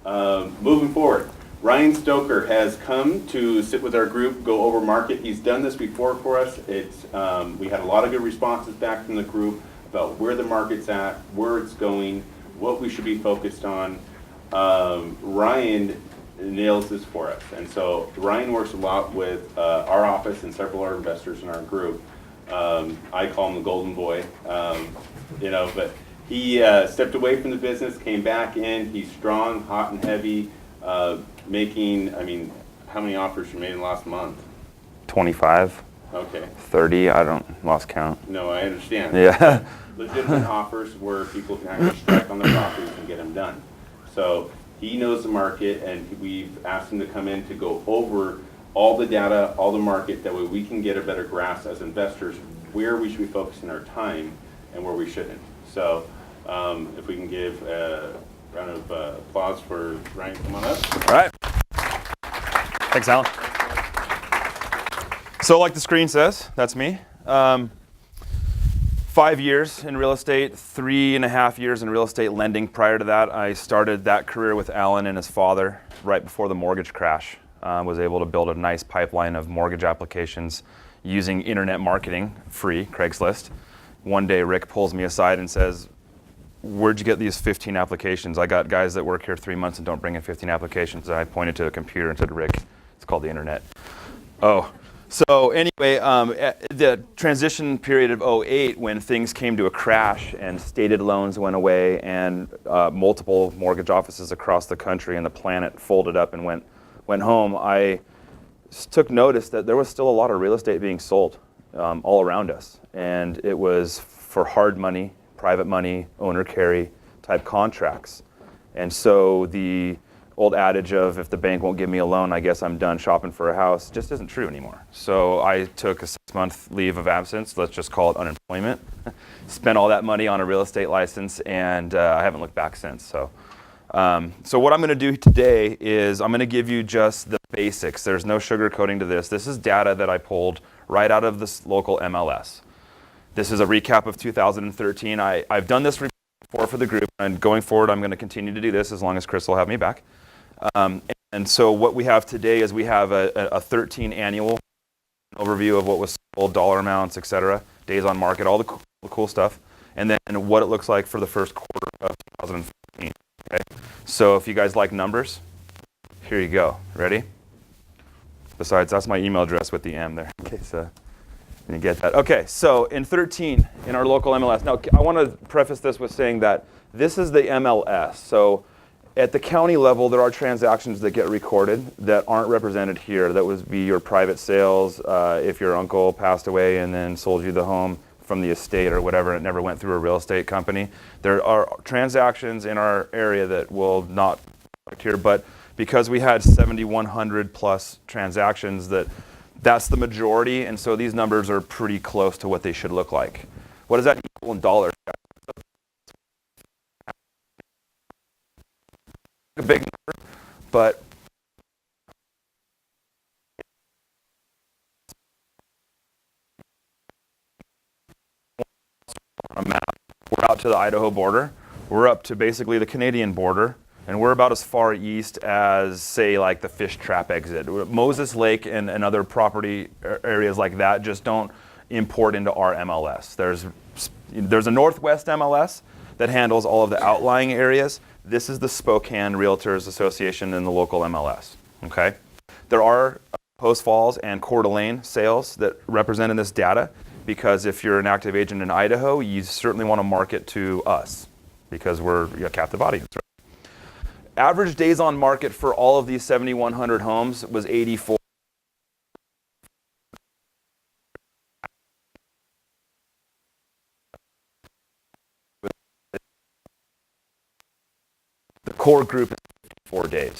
Moving forward, Ryan Stoker has come to sit with our group, go over market. He's done this before for us. We had a lot of good responses back from the group about where the market's at, where it's going, what we should be focused on. Ryan nails this for us. And so Ryan works a lot with our office and several of our investors in our group. I call him the golden boy, but he stepped away from the business, came back in. He's strong, hot and heavy, making, how many offers you made in the last month? 25. Okay. 30, lost count. No, I understand. Yeah. Legitimate offers where people can actually strike on the properties and get them done. So he knows the market, and we've asked him to come in to go over all the data, all the market, that way we can get a better grasp as investors where we should be focusing our time and where we shouldn't. So if we can give a round of applause for Ryan, come on up. All right. Thanks, Alan. So like the screen says, that's me. 5 years in real estate, 3.5 years in real estate lending. Prior to that, I started that career with Alan and his father right before the mortgage crash. Was able to build a nice pipeline of mortgage applications using internet marketing, free, Craigslist. One day Rick pulls me aside and says, "Where'd you get these 15 applications? I got guys that work here 3 months and don't bring in 15 applications." And I pointed to a computer and said, "Rick, it's called the internet." Oh. So anyway, the transition period of 2008, when things came to a crash and stated loans went away and multiple mortgage offices across the country and the planet folded up and went home, I took notice that there was still a lot of real estate being sold all around us. And it was for hard money, private money, owner carry type contracts. And so the old adage of, if the bank won't give me a loan, I guess I'm done shopping for a house, just isn't true anymore. So I took a 6-month leave of absence, let's just call it unemployment, spent all that money on a real estate license, and I haven't looked back since. So what I'm going to do today is I'm going to give you just the basics. There's no sugarcoating to this. This is data that I pulled right out of this local MLS. This is a recap of 2013. I've done this before for the group, and going forward I'm going to continue to do this as long as Chris will have me back. And so what we have today is we have a 13 annual overview of what was sold, dollar amounts, etc., days on market, all the cool stuff, and then what it looks like for the first quarter of 2014. Okay? So if you guys like numbers, here you go. Ready? Besides, that's my email address with the M there. Okay, so you get that. Okay, so in 13, in our local MLS. Now, I want to preface this with saying that this is the MLS. So at the county level, there are transactions that get recorded that aren't represented here. That would be your private sales, if your uncle passed away and then sold you the home from the estate or whatever, it never went through a real estate company. There are transactions in our area that will not here, but because we had 7,100 plus transactions, that's the majority, and so these numbers are pretty close to what they should look like. What does that equal in dollars? A big number, but on a map, we're out to the Idaho border. We're up to basically the Canadian border, and we're about as far east as, say, like the Fish Trap exit. Moses Lake and other property areas like that just don't import into our MLS. There's a Northwest MLS that handles all of the outlying areas. This is the Spokane Realtors Association in the local MLS. Okay, there are Post Falls and Coeur d'Alene sales that represent in this data, because if you're an active agent in Idaho, you certainly want to market to us because we're a captive audience. Right? Average days on market for all of these 7,100 homes was 84. The core group is 54 days.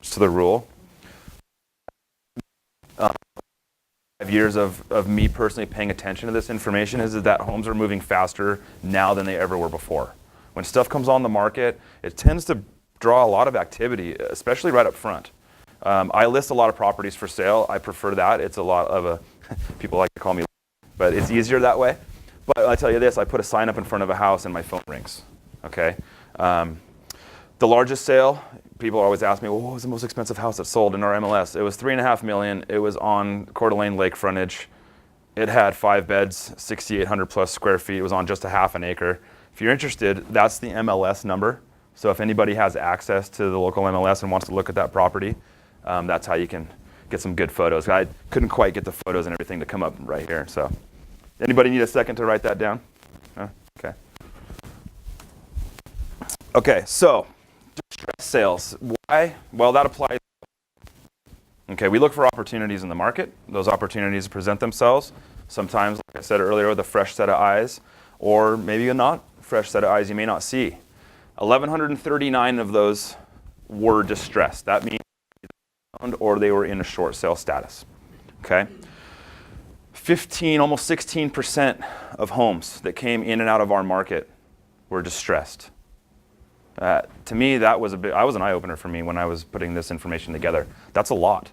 To the rule. 5 years of me personally paying attention to this information is that homes are moving faster now than they ever were before. When stuff comes on the market, it tends to draw a lot of activity, especially right up front. I list a lot of properties for sale. I prefer that. It's a lot of people like to call me but it's easier that way. But I tell you this, I put a sign up in front of a house and my phone rings, okay? The largest sale, people always ask me, well, what was the most expensive house that sold in our MLS? It was $3.5 million. It was on Coeur d'Alene lake frontage. It had 5 beds, 6,800 plus square feet. It was on just a half an acre. If you're interested, that's the MLS number. So if anybody has access to the local MLS and wants to look at that property, that's how you can get some good photos. I couldn't quite get the photos and everything to come up right here. So anybody need a second to write that down? Okay. Okay, so distress sales. Why? Well, that applies. Okay, we look for opportunities in the market. Those opportunities present themselves. Sometimes, like I said earlier, with a fresh set of eyes, or maybe a not fresh set of eyes you may not see. 1,139 of those were distressed. That means or they were in a short sale status. Okay? 15, almost 16% of homes that came in and out of our market were distressed. To me, that was an eye-opener for me when I was putting this information together. That's a lot.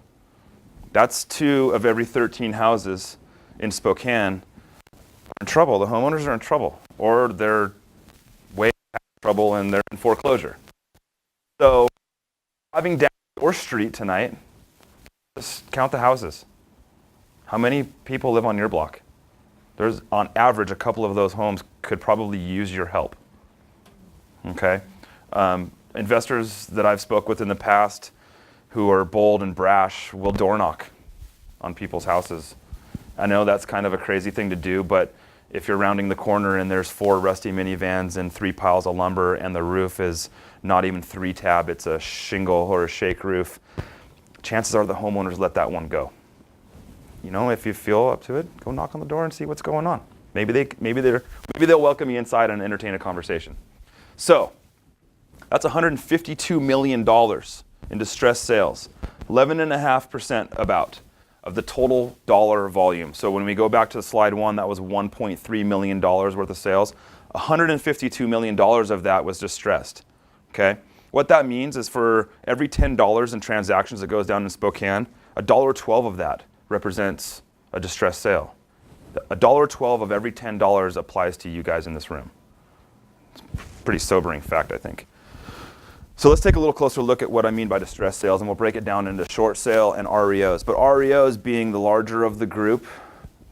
That's 2 of every 13 houses in Spokane are in trouble. The homeowners are in trouble, or they're way in trouble and they're in foreclosure. So, driving down your street tonight, just count the houses. How many people live on your block? There's, on average, a couple of those homes could probably use your help. Okay? Investors that I've spoke with in the past who are bold and brash will door knock on people's houses. I know that's kind of a crazy thing to do, but if you're rounding the corner and there's 4 rusty minivans and 3 piles of lumber and the roof is not even 3 tab, it's a shingle or a shake roof, chances are the homeowners let that one go. You know, if you feel up to it, go knock on the door and see what's going on. Maybe they'll welcome you inside and entertain a conversation. So, that's $152 million in distressed sales, 11.5% about of the total dollar volume. So when we go back to slide 1, that was $1.3 million worth of sales. $152 million of that was distressed. Okay? What that means is for every $10 in transactions that goes down in Spokane, $1.12 of that represents a distressed sale. $1.12 of every $10 applies to you guys in this room. It's a pretty sobering fact, I think. So let's take a little closer look at what I mean by distressed sales, and we'll break it down into short sale and REOs. But REOs being the larger of the group,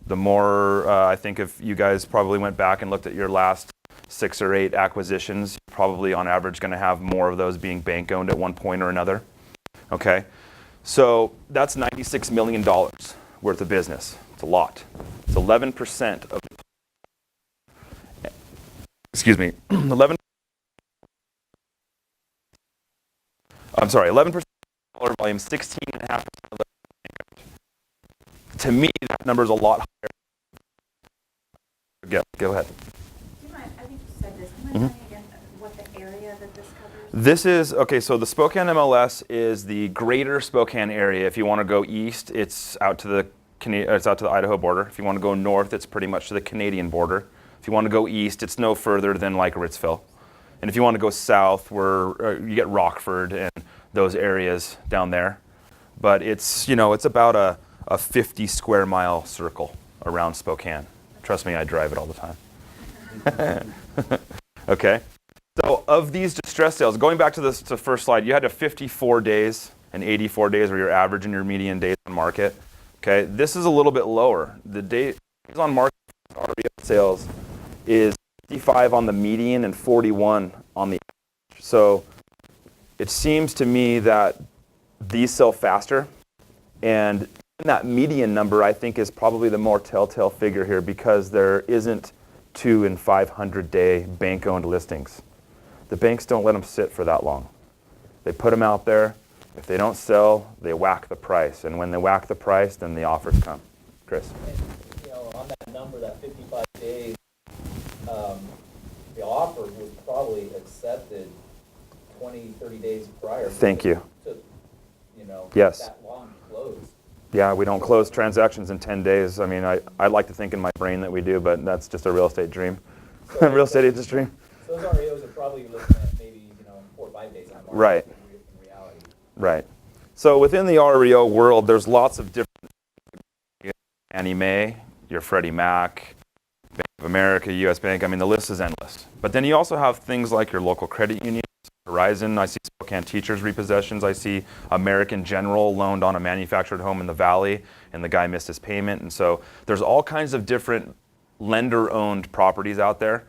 the more, I think if you guys probably went back and looked at your last 6 or 8 acquisitions, you're probably on average going to have more of those being bank owned at one point or another. Okay, so that's $96 million worth of business. It's a lot. It's 11% of, 11% dollar volume, 16.5%. To me, that number is a lot higher. Go ahead. Do you mind, I think you said this. Do you mind telling me again what the area that this covers? This is, okay, so the Spokane MLS is the greater Spokane area. If you want to go east, it's out to the Idaho border. If you want to go north, it's pretty much to the Canadian border. If you want to go east, it's no further than like Ritzville. And if you want to go south, where you get Rockford and those areas down there. But it's, you know, it's about a 50 square mile circle around Spokane. Trust me, I drive it all the time. Okay. So of these distress sales, going back to the first slide, you had 54 days and 84 days were your average and your median days on market. Okay. This is a little bit lower. The days on market for REO sales is 55 on the median and 41 on the average. So it seems to me that these sell faster, and that median number I think is probably the more telltale figure here because there isn't 2 and 500 day bank owned listings. The banks don't let them sit for that long. They put them out there. If they don't sell, they whack the price, and when they whack the price, then the offers come. Chris. You know, on that number, that 55 days, the offer was probably accepted 20, 30 days prior. Thank you. To, you know, yes. That long close. Yeah, we don't close transactions in 10 days. I mean, I like to think in my brain that we do, but that's just a real estate dream. So real estate agent's dream. So those REOs are probably looking at maybe, 4 or 5 days on market. Right. In reality. Right. So within the REO world, there's lots of different Annie Mae, your Freddie Mac, Bank of America, US Bank. I mean, the list is endless. But then you also have things like your local credit unions, Horizon. I see Spokane Teachers repossessions. I see American General loaned on a manufactured home in the Valley, and the guy missed his payment. And so there's all kinds of different lender-owned properties out there.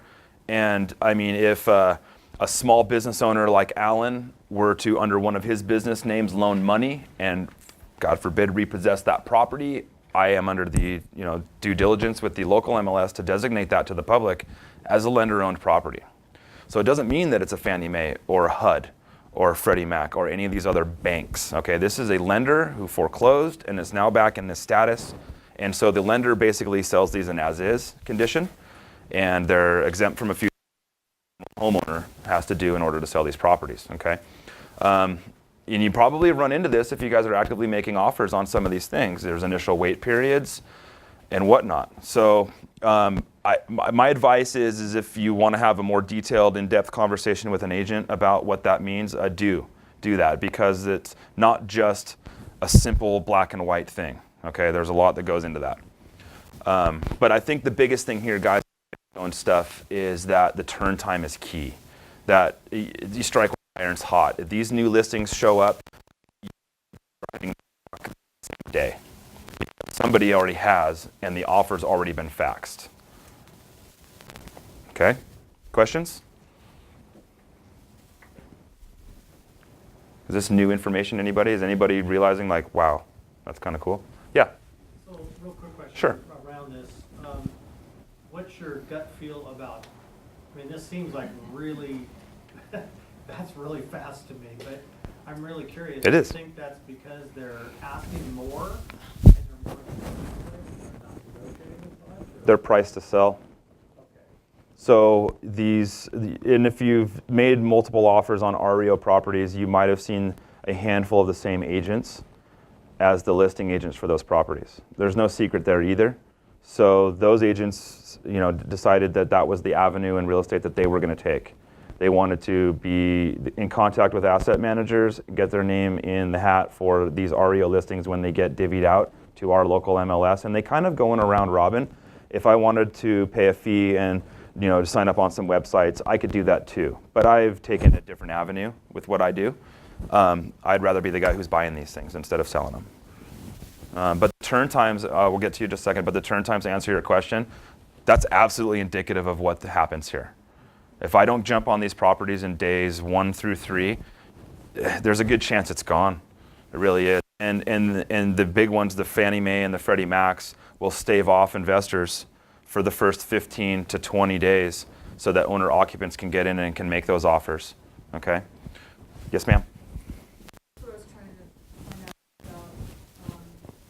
And I mean, if a small business owner like Alan were to, under one of his business names, loan money and, God forbid, repossess that property, I am under the due diligence with the local MLS to designate that to the public as a lender-owned property. So it doesn't mean that it's a Fannie Mae or a HUD or a Freddie Mac or any of these other banks. Okay, this is a lender who foreclosed and is now back in this status. And so the lender basically sells these in as-is condition, and they're exempt from a few homeowner has to do in order to sell these properties. Okay, and you probably run into this if you guys are actively making offers on some of these things. There's initial wait periods and whatnot. So my advice is if you want to have a more detailed, in-depth conversation with an agent about what that means, do that, because it's not just a simple black and white thing. Okay, there's a lot that goes into that. But I think the biggest thing here, guys, own stuff, is that the turn time is key. That you strike while iron's hot. If these new listings show up, you're driving the same day. Somebody already has, and the offer's already been faxed. Okay, questions? Is this new information, anybody? Is anybody realizing, like, wow, that's kind of cool? Yeah? So, real quick question Sure. around this. What's your gut feel about, I mean, this seems like really, that's really fast to me, but I'm really curious. It is. Do you think that's because they're asking more and they're more expensive and they're not negotiating as much? Or? They're priced to sell. Okay. So and if you've made multiple offers on REO properties, you might have seen a handful of the same agents as the listing agents for those properties. There's no secret there either. So those agents, decided that that was the avenue in real estate that they were going to take. They wanted to be in contact with asset managers, get their name in the hat for these REO listings when they get divvied out to our local MLS, and they kind of go in a round robin. If I wanted to pay a fee and to sign up on some websites, I could do that too. But I've taken a different avenue with what I do. I'd rather be the guy who's buying these things instead of selling them. But the turn times, we'll get to you in just a second, but the turn times, to answer your question, that's absolutely indicative of what happens here. If I don't jump on these properties in days 1 through 3, there's a good chance it's gone. It really is. And the big ones, the Fannie Mae and the Freddie Macs, will stave off investors for the first 15 to 20 days so that owner occupants can get in and can make those offers. Okay? Yes, ma'am? That's what I was trying to find out about.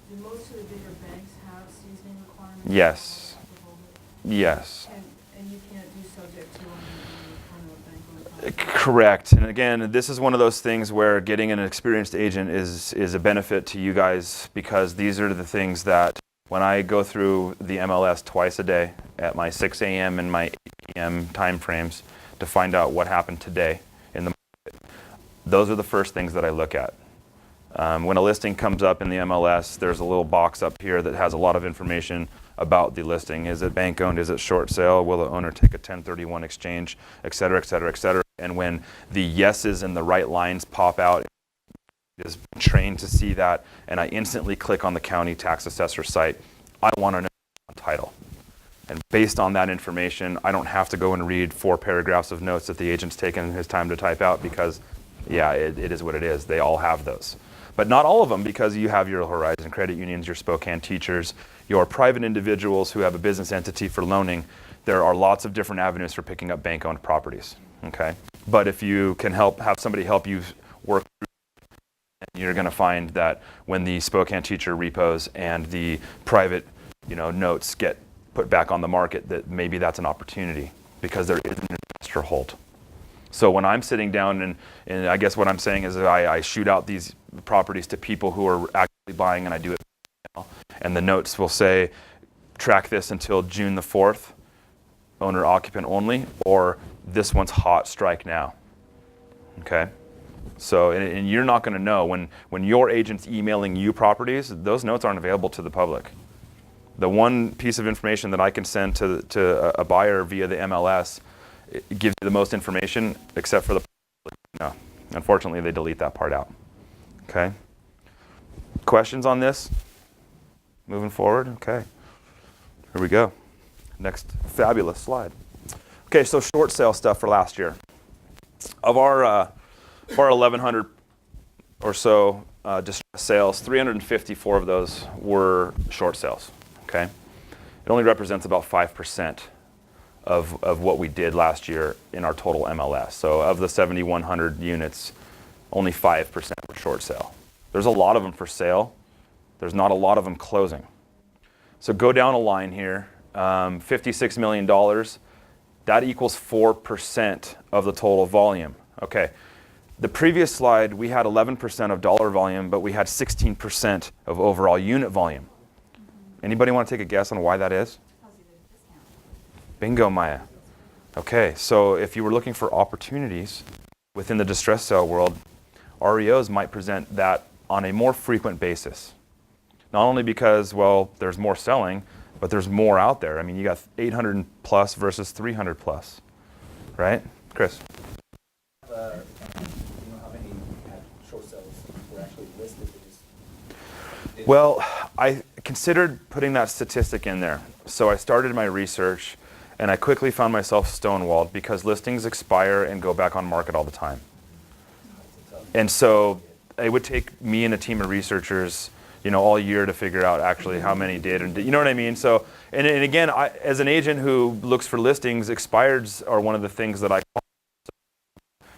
Do most of the bigger banks have seasoning requirements? Yes. Yes. And you can't do subject to any kind of bank loan? Correct. And again, this is one of those things where getting an experienced agent is a benefit to you guys, because these are the things that when I go through the MLS twice a day at my 6 a.m. and my 8 p.m. time frames to find out what happened today in the market, those are the first things that I look at. When a listing comes up in the MLS, there's a little box up here that has a lot of information about the listing. Is it bank owned? Is it short sale? Will the owner take a 1031 exchange, et cetera, et cetera, et cetera. And when the yeses and the right lines pop out, it is trained to see that, and I instantly click on the county tax assessor site. I want to know on title. And based on that information, I don't have to go and read 4 paragraphs of notes that the agent's taken his time to type out, because, yeah, it is what it is. They all have those. But not all of them, because you have your Horizon credit unions, your Spokane Teachers, your private individuals who have a business entity for loaning. There are lots of different avenues for picking up bank-owned properties, okay? But if you can have somebody help you work through, you're going to find that when the Spokane Teacher repos and the private, notes get put back on the market, that maybe that's an opportunity, because there is an investor hold. So when I'm sitting down and I guess what I'm saying is that I shoot out these properties to people who are actively buying, and I do it, and the notes will say, track this until June the 4th, owner occupant only, or this one's hot, strike now. Okay? So, and you're not going to know when your agent's emailing you properties, those notes aren't available to the public. The one piece of information that I can send to a buyer via the MLS, it gives you the most information except for the, no. Unfortunately, they delete that part out. Okay? Questions on this? Moving forward? Okay. Here we go. Next fabulous slide. Okay, so short sale stuff for last year. Of our 1,100 or so distress sales, 354 of those were short sales. Okay? It only represents about 5% of what we did last year in our total MLS. So of the 7,100 units, only 5% were short sale. There's a lot of them for sale. There's not a lot of them closing. So go down a line here, $56 million. That equals 4% of the total volume. Okay. The previous slide, we had 11% of dollar volume, but we had 16% of overall unit volume. Anybody want to take a guess on why that is? Bingo, Maya. Okay, so if you were looking for opportunities within the distress sale world, REOs might present that on a more frequent basis. Not only because, well, there's more selling, but there's more out there. I mean, you got 800 plus versus 300 plus, right? Chris? Do you know how many short sales were actually listed? Well, I considered putting that statistic in there. So I started my research, and I quickly found myself stonewalled because listings expire and go back on market all the time. And so it would take me and a team of researchers, all year to figure out actually how many did, and you know what I mean? So, and again, as an agent who looks for listings, expireds are one of the things that I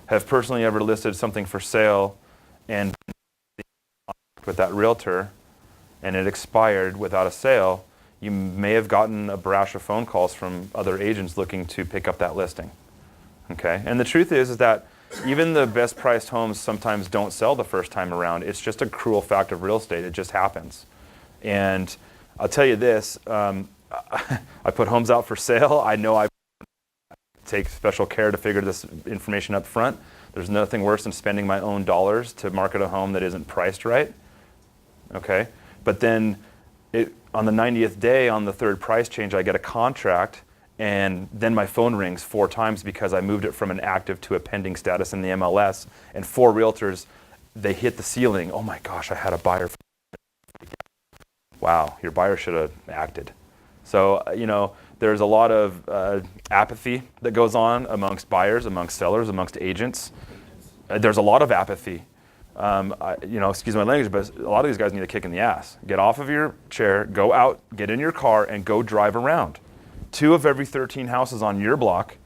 have personally ever listed something for sale and with that realtor, and it expired without a sale. You may have gotten a barrage of phone calls from other agents looking to pick up that listing. Okay, and the truth is that even the best priced homes sometimes don't sell the first time around. It's just a cruel fact of real estate. It just happens. And I'll tell you this, I put homes out for sale. I know I take special care to figure this information up front. There's nothing worse than spending my own dollars to market a home that isn't priced right. Okay, but then on the 90th day, on the third price change, I get a contract, and then my phone rings 4 times because I moved it from an active to a pending status in the MLS, and 4 realtors, they hit the ceiling. Oh my gosh, I had a buyer. Wow, your buyer should have acted. So, there's a lot of apathy that goes on amongst buyers, amongst sellers, amongst agents. There's a lot of apathy. Excuse my language, but a lot of these guys need a kick in the ass. Get off of your chair, go out, get in your car, and go drive around. 2 of every 13 houses on your block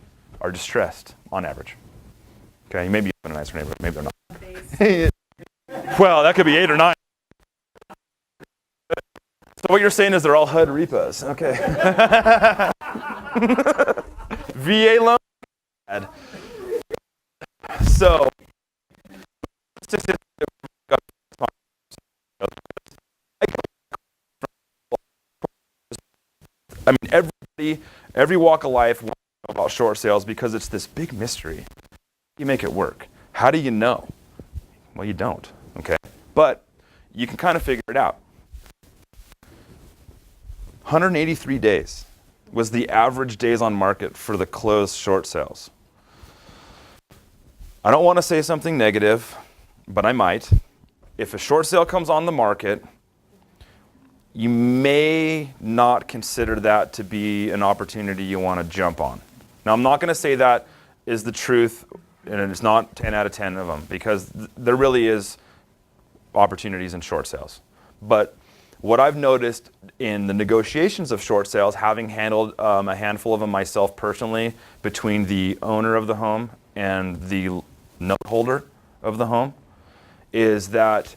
are distressed, on average. Okay, maybe you have a nicer neighborhood, maybe they're not. Well, that could be 8 or 9. So what you're saying is they're all HUD repos. Okay. VA loan. So, I mean, every walk of life wants to know about short sales because it's this big mystery. You make it work. How do you know? Well, you don't, okay? But you can kind of figure it out. 183 days was the average days on market for the closed short sales. I don't want to say something negative, but I might. If a short sale comes on the market, you may not consider that to be an opportunity you want to jump on. Now, I'm not going to say that is the truth, and it's not 10 out of 10 of them, because there really is opportunities in short sales. But what I've noticed in the negotiations of short sales, having handled a handful of them myself personally, between the owner of the home and the note holder of the home, is that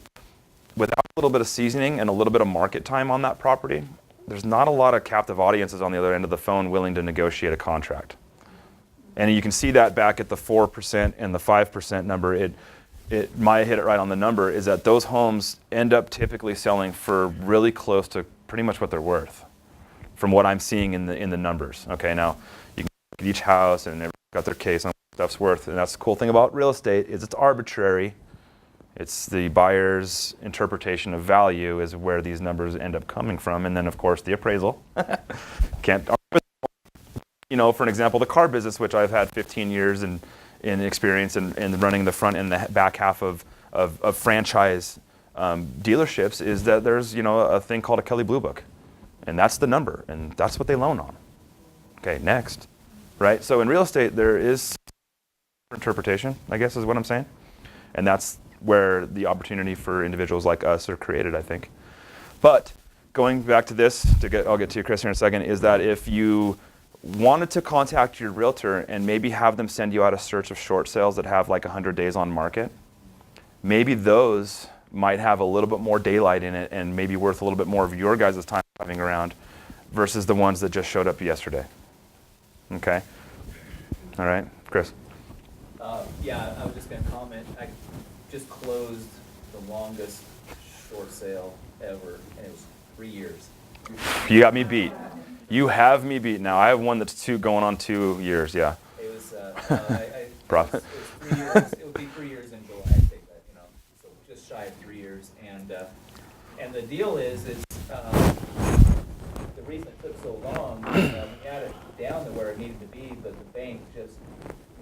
without a little bit of seasoning and a little bit of market time on that property, there's not a lot of captive audiences on the other end of the phone willing to negotiate a contract. And you can see that back at the 4% and the 5% number. Maya hit it right on the number, is that those homes end up typically selling for really close to pretty much what they're worth, from what I'm seeing in the numbers. Okay, now you can look at each house and everybody's got their case on what stuff's worth, and that's the cool thing about real estate is it's arbitrary. It's the buyer's interpretation of value is where these numbers end up coming from. And then, of course, the appraisal. Can't, you know, for an example, the car business, which I've had 15 years in experience in running the front and the back half of franchise dealerships, is that there's, you know, a thing called a Kelley Blue Book. And that's the number, and that's what they loan on. Okay, next. Right? So in real estate, there is interpretation, I guess is what I'm saying. And that's where the opportunity for individuals like us are created, I think. But going back to this, I'll get to you, Chris, here in a second, is that if you wanted to contact your realtor and maybe have them send you out a search of short sales that have like 100 days on market, maybe those might have a little bit more daylight in it and maybe worth a little bit more of your guys' time driving around versus the ones that just showed up yesterday. Okay? All right, Chris. Yeah, I was just gonna comment, I just closed the longest short sale ever, and it was 3 years. You got me beat. You have me beat now. I have one that's going on 2 years, yeah. It was, Profit. It was 3 years, it would be 3 years in July, I think that, you know, so just shy of 3 years. And the deal is the reason it took so long, we had it down to where it needed to be, but the bank just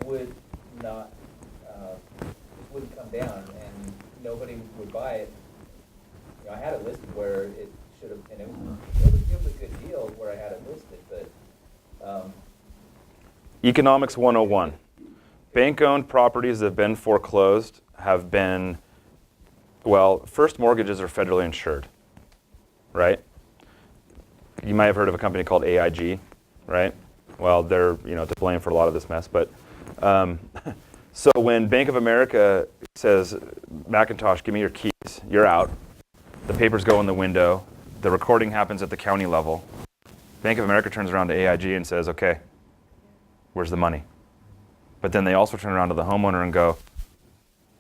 would not, just wouldn't come down, and nobody would buy it. You know, I had it listed where it should have, and it was a good deal where I had it listed, but, Economics 101. Bank-owned properties that have been foreclosed have been, well, first mortgages are federally insured, right? You might have heard of a company called AIG, right? Well, they're, you know, to blame for a lot of this mess, but so when Bank of America says, Macintosh, give me your keys, you're out, the papers go in the window, the recording happens at the county level, Bank of America turns around to AIG and says, okay, where's the money? But then they also turn around to the homeowner and go,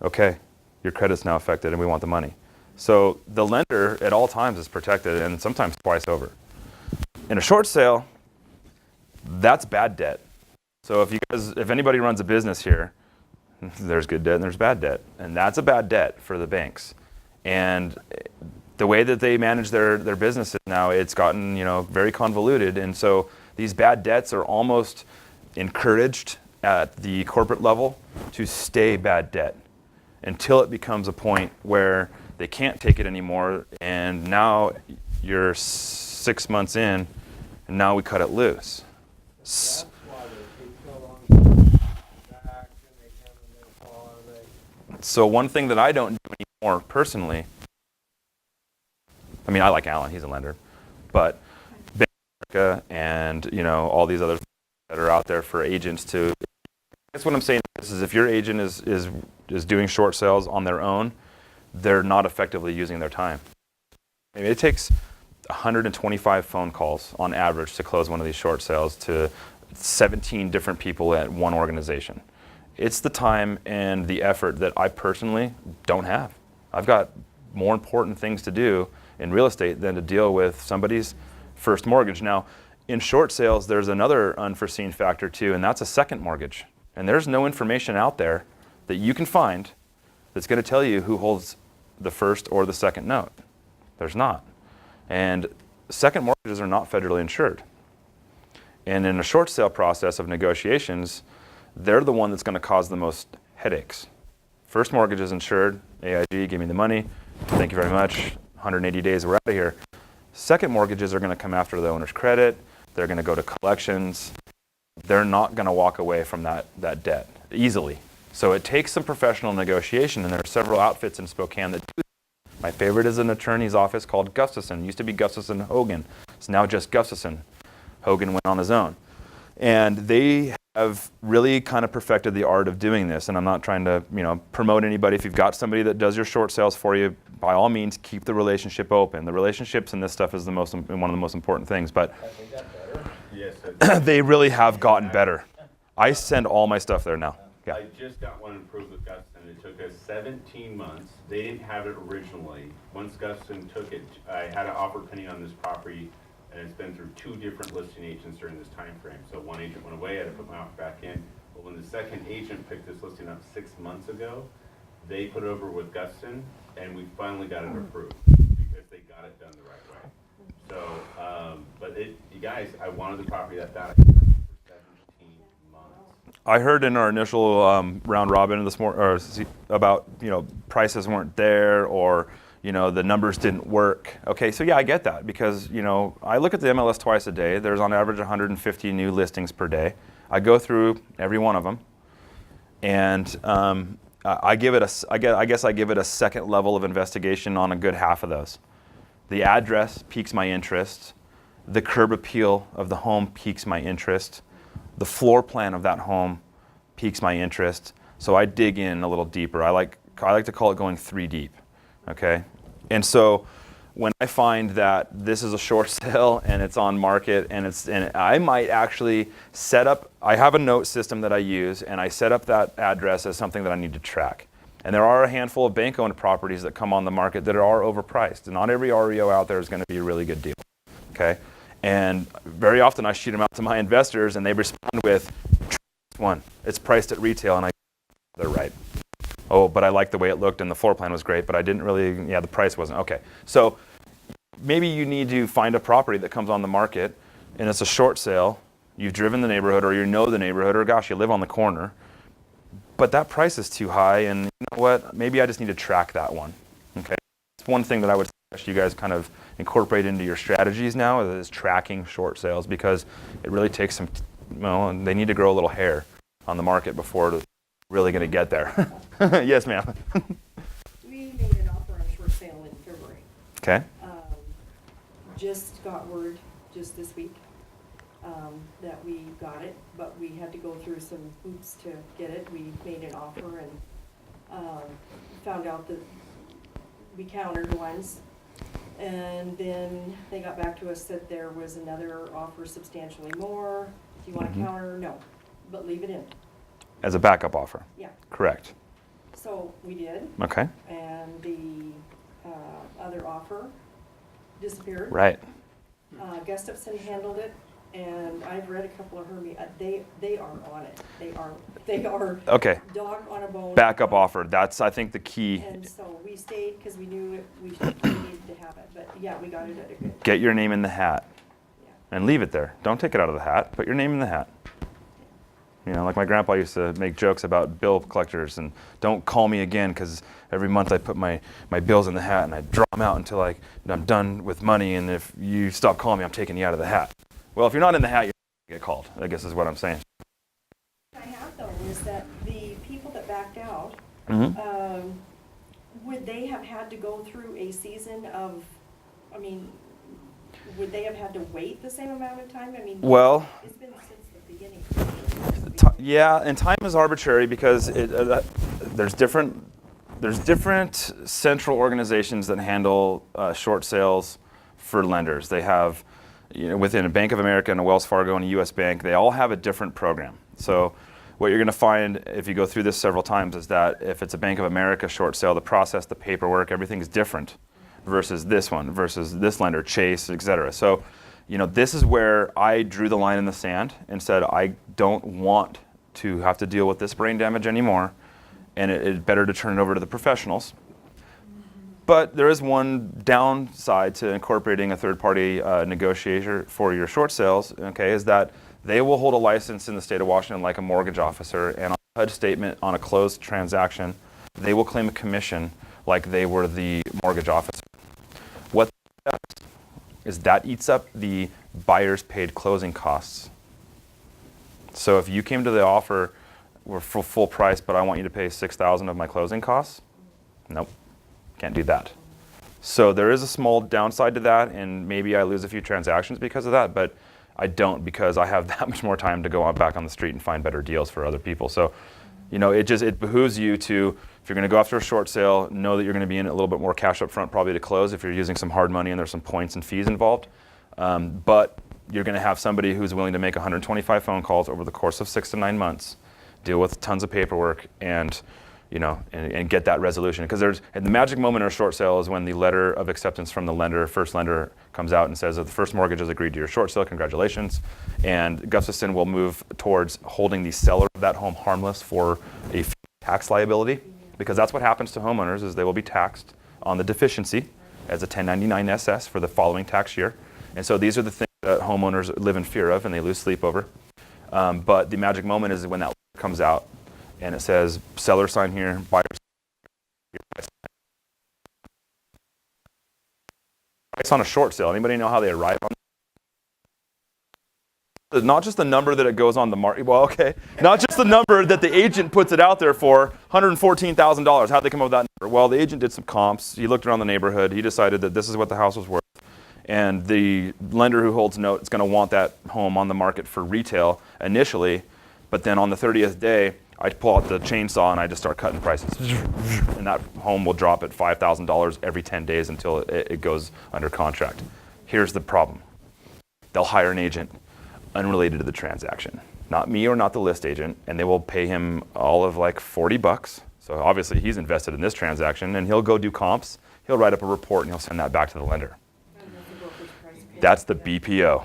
okay, your credit's now affected and we want the money. So the lender at all times is protected, and sometimes twice over. In a short sale, that's bad debt. So if anybody runs a business here, there's good debt and there's bad debt. And that's a bad debt for the banks. And the way that they manage their businesses now, it's gotten, you know, very convoluted. And so these bad debts are almost encouraged at the corporate level to stay bad debt until it becomes a point where they can't take it anymore, and now you're 6 months in, and now we cut it loose. That's why they take so long to come back, and they come and they fall, and they... So one thing that I don't do anymore personally, I mean, I like Alan, he's a lender, but Bank of America and, you know, all these other that are out there for agents to, that's what I'm saying is if your agent is doing short sales on their own, they're not effectively using their time. I mean, it takes 125 phone calls on average to close one of these short sales to 17 different people at one organization. It's the time and the effort that I personally don't have. I've got more important things to do in real estate than to deal with somebody's first mortgage. Now, in short sales, there's another unforeseen factor too, and that's a second mortgage. And there's no information out there that you can find that's going to tell you who holds the first or the second note. There's not. And second mortgages are not federally insured. And in a short sale process of negotiations, they're the one that's going to cause the most headaches. First mortgage is insured, AIG, give me the money, thank you very much, 180 days, we're out of here. Second mortgages are going to come after the owner's credit, they're going to go to collections, they're not going to walk away from that debt easily. So it takes some professional negotiation, and there are several outfits in Spokane that do. My favorite is an attorney's office called Gustafson. It used to be Gustafson Hogan. It's now just Gustafson. Hogan went on his own. And they have really kind of perfected the art of doing this. And I'm not trying to, you know, promote anybody. If you've got somebody that does your short sales for you, by all means, keep the relationship open. The relationships in this stuff is one of the most important things. But I think that's better. Yes. they really have gotten better. I send all my stuff there now. Yeah. I just got one approved with Guston. It took us 17 months. They didn't have it originally. Once Guston took it, I had an offer pending on this property, and it's been through 2 different listing agents during this time frame. So one agent went away, I had to put my offer back in. But when the second agent picked this listing up 6 months ago, They put it over with Guston, and we finally got it approved because they got it done the right way. So, but you guys, I wanted the property that bad. I kept it for 17 months. I heard in our initial round robin this morning about prices weren't there, or the numbers didn't work. Okay, so yeah, I get that, because I look at the MLS twice a day. There's on average 150 new listings per day. I go through every one of them, and I give it I guess I give it a second level of investigation on a good half of those. The address piques my interest. The curb appeal of the home piques my interest. The floor plan of that home piques my interest. So I dig in a little deeper. I like to call it going 3 deep. Okay, and so when I find that this is a short sale and it's on market, and I might actually set up. I have a note system that I use, and I set up that address as something that I need to track. And there are a handful of bank-owned properties that come on the market that are overpriced. And not every REO out there is going to be a really good deal. Okay, and very often I shoot them out to my investors, and they respond with, "One, it's priced at retail," and they're right. Oh, but I liked the way it looked and the floor plan was great, but I didn't really, the price wasn't. Okay, so maybe you need to find a property that comes on the market and it's a short sale. You've driven the neighborhood, or you know the neighborhood, or gosh, you live on the corner, but that price is too high, and you know what? Maybe I just need to track that one. Okay, it's one thing that I would suggest you guys kind of incorporate into your strategies now is tracking short sales, because it really takes some, and they need to grow a little hair on the market before it's really going to get there. Yes, ma'am. We made an offer on a short sale in February. Okay. Just got word just this week that we got it, but we had to go through some hoops to get it. We made an offer and found out that we countered once, and then they got back to us that there was another offer substantially more. Do you want to counter? No, but leave it in. As a backup offer. Yeah. Correct. So we did. Okay. And the other offer disappeared. Right. Gustafson handled it, and I've read a couple of her. They are on it. They are. Okay. Dog on a bone. Backup offer. That's, I think, the key. And so we stayed because we knew we needed to have it. But yeah, we got it at a good. Get your name in the hat. Yeah. And leave it there. Don't take it out of the hat. Put your name in the hat. Like my grandpa used to make jokes about bill collectors, and don't call me again, because every month I put my bills in the hat and I draw them out until I'm done with money, and if you stop calling me, I'm taking you out of the hat. Well, if you're not in the hat, you're going to get called, I guess is what I'm saying. What I have, though, is that the people that backed out, would they have had to go through a season of, would they have had to wait the same amount of time? Well, it's been since the beginning. Yeah, and time is arbitrary, because there's different central organizations that handle short sales for lenders. They have, within a Bank of America and a Wells Fargo and a U.S. Bank, they all have a different program. So what you're going to find if you go through this several times is that if it's a Bank of America short sale, the process, the paperwork, everything is different versus this one, versus this lender, Chase, et cetera. So, this is where I drew the line in the sand and said, I don't want to have to deal with this brain damage anymore, and it's better to turn it over to the professionals. But there is one downside to incorporating a third-party negotiator for your short sales, okay, is that they will hold a license in the state of Washington like a mortgage officer, and on a HUD statement on a closed transaction, they will claim a commission like they were the mortgage officer. What that does is that eats up the buyer's paid closing costs. So if you came to the offer, we're for full price, but I want you to pay $6,000 of my closing costs, nope, can't do that. So there is a small downside to that, and maybe I lose a few transactions because of that, but I don't, because I have that much more time to go out back on the street and find better deals for other people. So, it behooves you to, if you're going to go after a short sale, know that you're going to be in a little bit more cash up front probably to close if you're using some hard money and there's some points and fees involved. But you're going to have somebody who's willing to make 125 phone calls over the course of 6 to 9 months, deal with tons of paperwork, and get that resolution. Because the magic moment in a short sale is when the letter of acceptance from the first lender comes out and says that the first mortgage has agreed to your short sale, congratulations. And Gustafson will move towards holding the seller of that home harmless for a tax liability. because that's what happens to homeowners is they will be taxed on the deficiency as a 1099 SS for the following tax year. And so these are the things that homeowners live in fear of and they lose sleep over. But the magic moment is when that letter comes out and it says, seller sign here, buyer sign. It's on a short sale. Anybody know how they arrive on it? Not just the number that it goes on the market. Well, okay. Not just the number that the agent puts it out there for, $114,000. How'd they come up with that number? Well, the agent did some comps. He looked around the neighborhood. He decided that this is what the house was worth. And the lender who holds note is going to want that home on the market for retail initially. But then on the 30th day, I pull out the chainsaw and I just start cutting prices. And that home will drop at $5,000 every 10 days until it goes under contract. Here's the problem. They'll hire an agent unrelated to the transaction. Not me or not the list agent. And they will pay him all of like $40. So obviously he's invested in this transaction and he'll go do comps. He'll write up a report and he'll send that back to the lender. That's the BPO.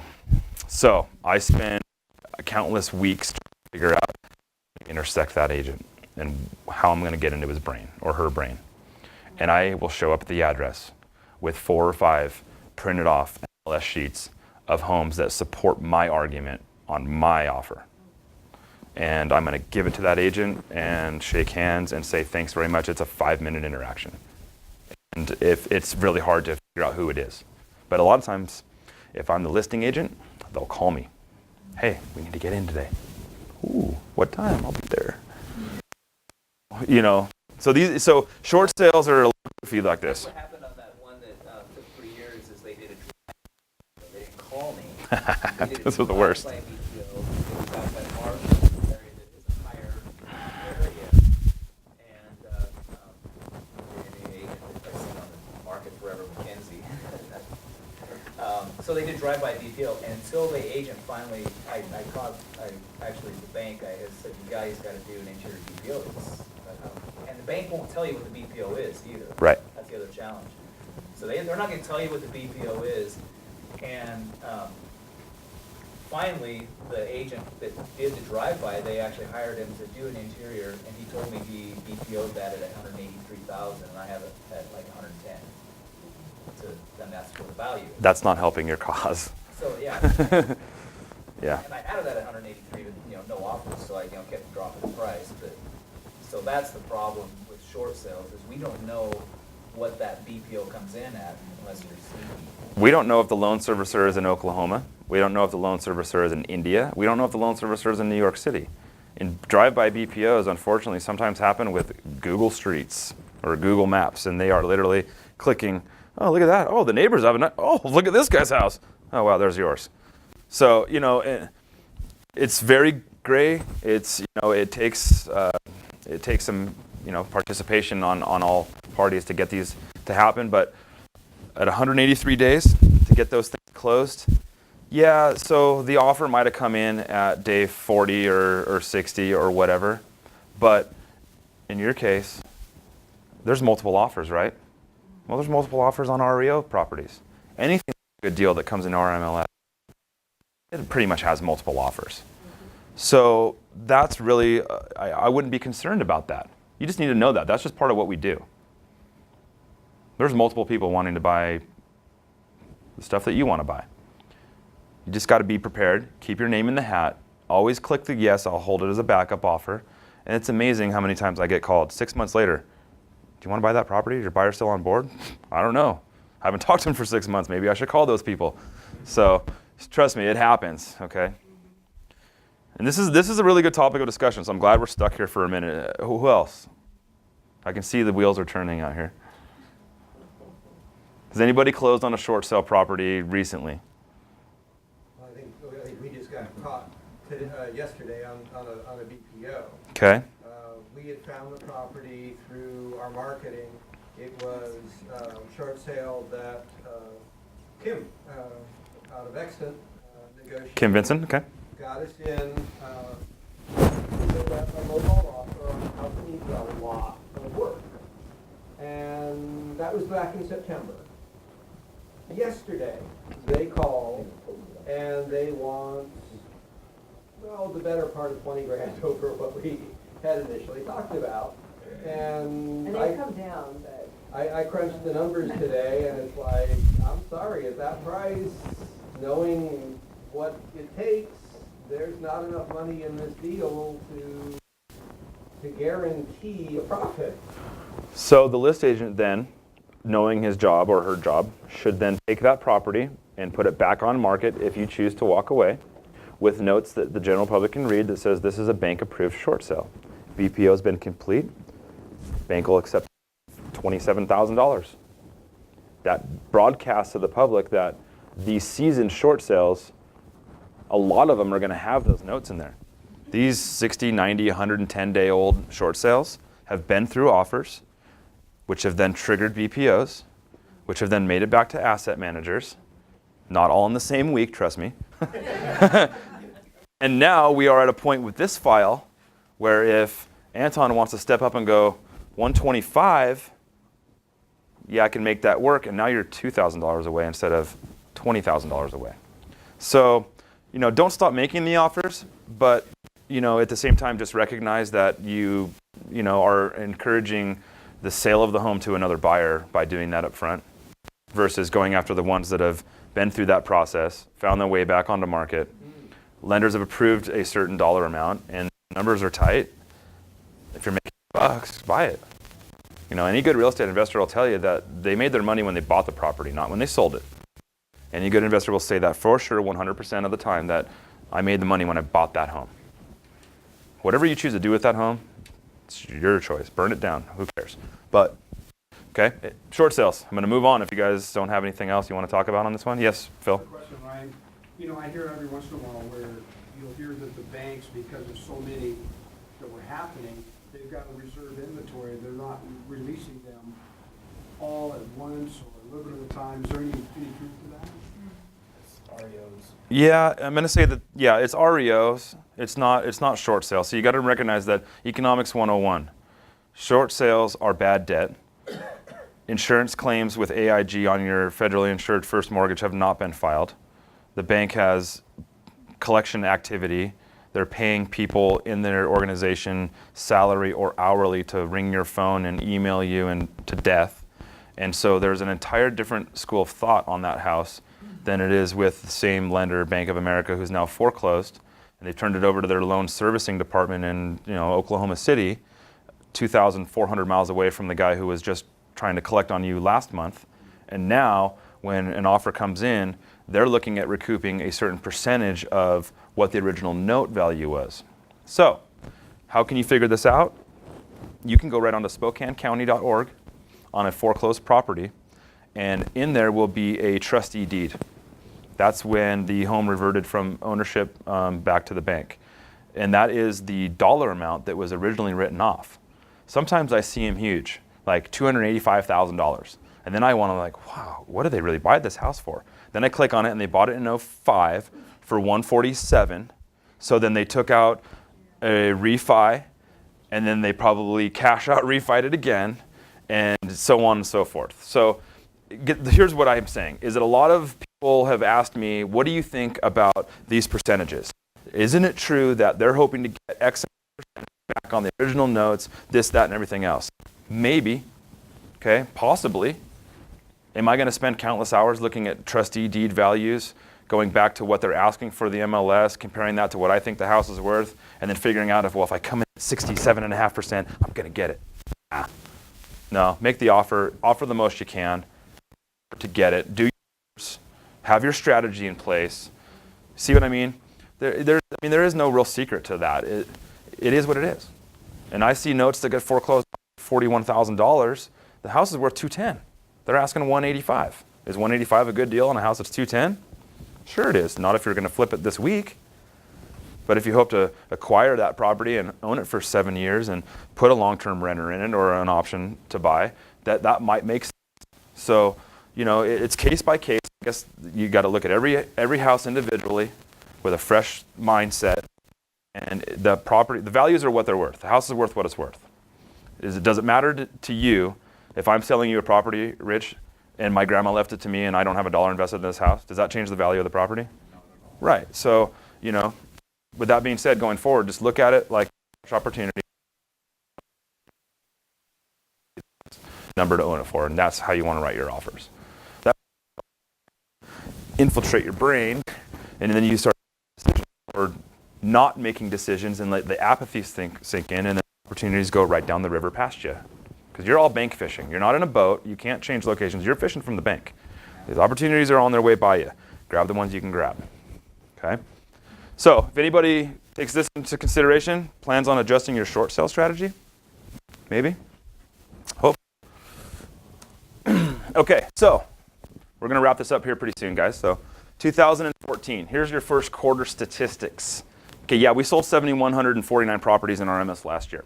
So I spent countless weeks trying to figure out how to intersect that agent and how I'm going to get into his brain or her brain. And I will show up at the address with 4 or 5 printed off MLS sheets of homes that support my argument on my offer. And I'm going to give it to that agent and shake hands and say, thanks very much. It's a 5-minute interaction. And if it's really hard to figure out who it is. But a lot of times, if I'm the listing agent, they'll call me. Hey, we need to get in today. Ooh, what time? I'll be there. You know, so short sales are a little goofy like this. What happened on that one that took 3 years is they did a they didn't call me. They did a Those are the worst. drive-by BPO. It was out by the market area that is a higher area. And the agent that I seen on the market forever, McKenzie. So they did drive-by BPO, and until the agent finally, actually the bank, I had said, you guys got to do an interior BPO. And the bank won't tell you what the BPO is either. Right. That's the other challenge. So they're not going to tell you what the BPO is, and finally, the agent that did the drive-by, they actually hired him to do an interior, and he told me he BPO'd that at $183,000, and I have it at like $110,000. Then that's for the value. That's not helping your cause. So yeah. Yeah. And I had it at 183 with no offers, so I kept dropping the price. But so that's the problem with short sales is we don't know what that BPO comes in at unless you're seeing. We don't know if the loan servicer is in Oklahoma. We don't know if the loan servicer is in India. We don't know if the loan servicer is in New York City. And drive-by BPOs, unfortunately, sometimes happen with Google Streets or Google Maps, and they are literally clicking. Oh, look at that. Oh, the neighbors have a oh, look at this guy's house. Oh, wow, there's yours. So, it's very gray. It's, it takes some, participation on all parties to get these to happen. But at 183 days to get those things closed, yeah, so the offer might have come in at day 40 or 60 or whatever. But in your case, there's multiple offers, right? Well, there's multiple offers on REO properties. Anything good deal that comes in our MLS, it pretty much has multiple offers. So that's really, I wouldn't be concerned about that. You just need to know that. That's just part of what we do. There's multiple people wanting to buy the stuff that you want to buy. You just got to be prepared. Keep your name in the hat. Always click the yes, I'll hold it as a backup offer. And it's amazing how many times I get called 6 months later. Do you want to buy that property? Is your buyer still on board? I don't know. I haven't talked to him for 6 months. Maybe I should call those people. So trust me, it happens, okay? And this is a really good topic of discussion, so I'm glad we're stuck here for a minute. Who else? I can see the wheels are turning out here. Has anybody closed on a short sale property recently? Well, I think we just got caught yesterday on a BPO. Okay. We had found the property through our marketing. It was a short sale that Kim out of Exton negotiated. Kim Vincent, okay. Got us in a mobile offer on a house that needs a lot of work. And that was back in September. Yesterday, they called and they want, well, the better part of 20 grand over what we had initially talked about. And And they've come down, but. I crunched the numbers today, and it's like, I'm sorry, at that price, knowing what it takes, there's not enough money in this deal to guarantee a profit. So the list agent then, knowing his job or her job, should then take that property and put it back on market if you choose to walk away, with notes that the general public can read that says this is a bank-approved short sale. BPO has been complete. Bank will accept $27,000. That broadcasts to the public that these seasoned short sales, a lot of them are going to have those notes in there. These 60, 90, 110-day-old short sales have been through offers, which have then triggered BPOs, which have then made it back to asset managers. Not all in the same week, trust me. And now we are at a point with this file where if Anton wants to step up and go 125, yeah, I can make that work, and now you're $2,000 away instead of $20,000 away. So, don't stop making the offers, but, at the same time, just recognize that you are encouraging the sale of the home to another buyer by doing that up front versus going after the ones that have been through that process, found their way back onto market. Lenders have approved a certain dollar amount, and numbers are tight. If you're making bucks, buy it. Any good real estate investor will tell you that they made their money when they bought the property, not when they sold it. Any good investor will say that for sure 100% of the time, that I made the money when I bought that home. Whatever you choose to do with that home, it's your choice. Burn it down. Who cares? But, okay, short sales. I'm going to move on if you guys don't have anything else you want to talk about on this one. Yes, Phil? Question, Ryan. I hear every once in a while where you'll hear that the banks, because there's so many that were happening, they've got a reserve inventory. They're not releasing them all at once or a little bit at a time. Is there any truth to that? REOs. Yeah, I'm going to say that, yeah, it's REOs. It's not short sales. So you got to recognize that economics 101. Short sales are bad debt. Insurance claims with AIG on your federally insured first mortgage have not been filed. The bank has collection activity. They're paying people in their organization salary or hourly to ring your phone and email you and to death. And so there's an entire different school of thought on that house than it is with the same lender, Bank of America, who's now foreclosed. And they've turned it over to their loan servicing department in Oklahoma City, 2,400 miles away from the guy who was just trying to collect on you last month. And now, when an offer comes in, they're looking at recouping a certain percentage of what the original note value was. So, how can you figure this out? You can go right onto SpokaneCounty.org on a foreclosed property, and in there will be a trustee deed. That's when the home reverted from ownership back to the bank. And that is the dollar amount that was originally written off. Sometimes I see them huge, like $285,000. And then I want to wow, what did they really buy this house for? Then I click on it and they bought it in 2005 for $147. So then they took out a refi, and then they probably cash out refied it again, and so on and so forth. So here's what I'm saying, is that a lot of people have asked me, what do you think about these percentages? Isn't it true that they're hoping to get X percent back on the original notes, this, that, and everything else? Maybe, okay, possibly. Am I going to spend countless hours looking at trustee deed values, going back to what they're asking for the MLS, comparing that to what I think the house is worth, and then figuring out if I come in at 67.5%, I'm going to get it? No, make the offer the most you can to get it. Do yours, have your strategy in place. See what I mean? There is no real secret to that. It is what it is. And I see notes that get foreclosed $41,000. The house is worth $210,000. They're asking $185,000. Is $185,000 a good deal on a house that's $210,000? Sure it is. Not if you're going to flip it this week. But if you hope to acquire that property and own it for 7 years and put a long-term renter in it or an option to buy, that might make sense. So, it's case by case. I guess you got to look at every house individually with a fresh mindset. And the values are what they're worth. The house is worth what it's worth. Does it matter to you if I'm selling you a property, Rich, and my grandma left it to me and I don't have a dollar invested in this house? Does that change the value of the property? Right. So, with that being said, going forward, just look at it like opportunity. number to own it for, and that's how you want to write your offers. That infiltrate your brain, and then you start or not making decisions and let the apathy sink in, and then opportunities go right down the river past you. Because you're all bank fishing. You're not in a boat. You can't change locations. You're fishing from the bank. These opportunities are on their way by you. Grab the ones you can grab. Okay? So if anybody takes this into consideration, plans on adjusting your short sale strategy, maybe, hope. Okay, so we're going to wrap this up here pretty soon, guys. So 2014, here's your first quarter statistics. Okay, yeah, we sold 7,149 properties in our MS last year.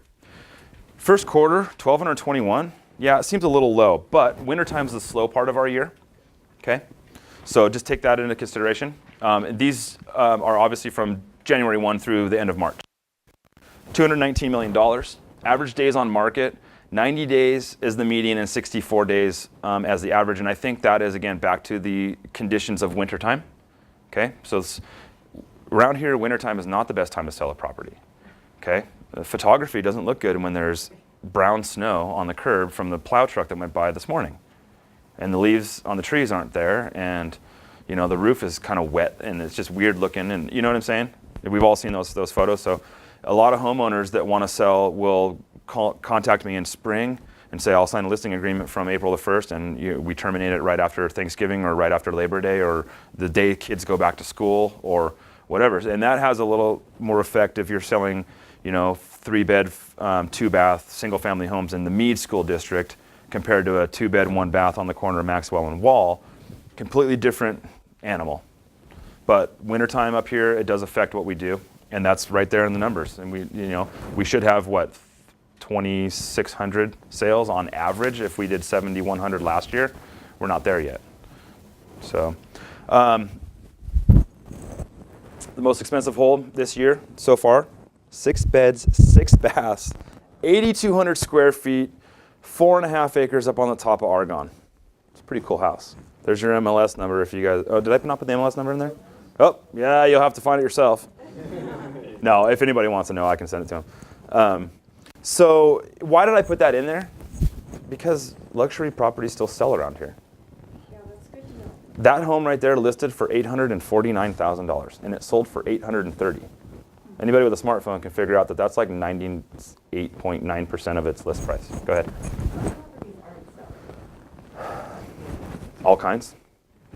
First quarter, 1,221. Yeah, it seems a little low, but wintertime is the slow part of our year. Okay, so just take that into consideration. These are obviously from January 1 through the end of March. $219 million. Average days on market, 90 days is the median and 64 days as the average. And I think that is, again, back to the conditions of wintertime. Okay, so around here, wintertime is not the best time to sell a property. Okay, the photography doesn't look good when there's brown snow on the curb from the plow truck that went by this morning. And the leaves on the trees aren't there, and you know the roof is kind of wet and it's just weird looking, and you know what I'm saying? We've all seen those photos. So a lot of homeowners that want to sell will contact me in spring and say, I'll sign a listing agreement from April the 1st, and we terminate it right after Thanksgiving or right after Labor Day or the day kids go back to school or whatever. And that has a little more effect if you're selling, 3-bed, 2-bath, single-family homes in the Meade School District compared to a 2-bed, 1-bath on the corner of Maxwell and Wall. Completely different animal. But wintertime up here, it does affect what we do, and that's right there in the numbers. And we should have, 2,600 sales on average if we did 7,100 last year. We're not there yet. So the most expensive home this year so far, 6 beds, 6 baths, 8,200 square feet, 4.5 acres up on the top of Argonne. It's a pretty cool house. There's your MLS number if you guys, oh, did I not put the MLS number in there? Oh, yeah, you'll have to find it yourself. No, if anybody wants to know, I can send it to them. So why did I put that in there? Because luxury properties still sell around here. Yeah, that's good to know. That home right there listed for $849,000, and it sold for $830,000. Anybody with a smartphone can figure out that that's like 98.9% of its list price. Go ahead. All kinds.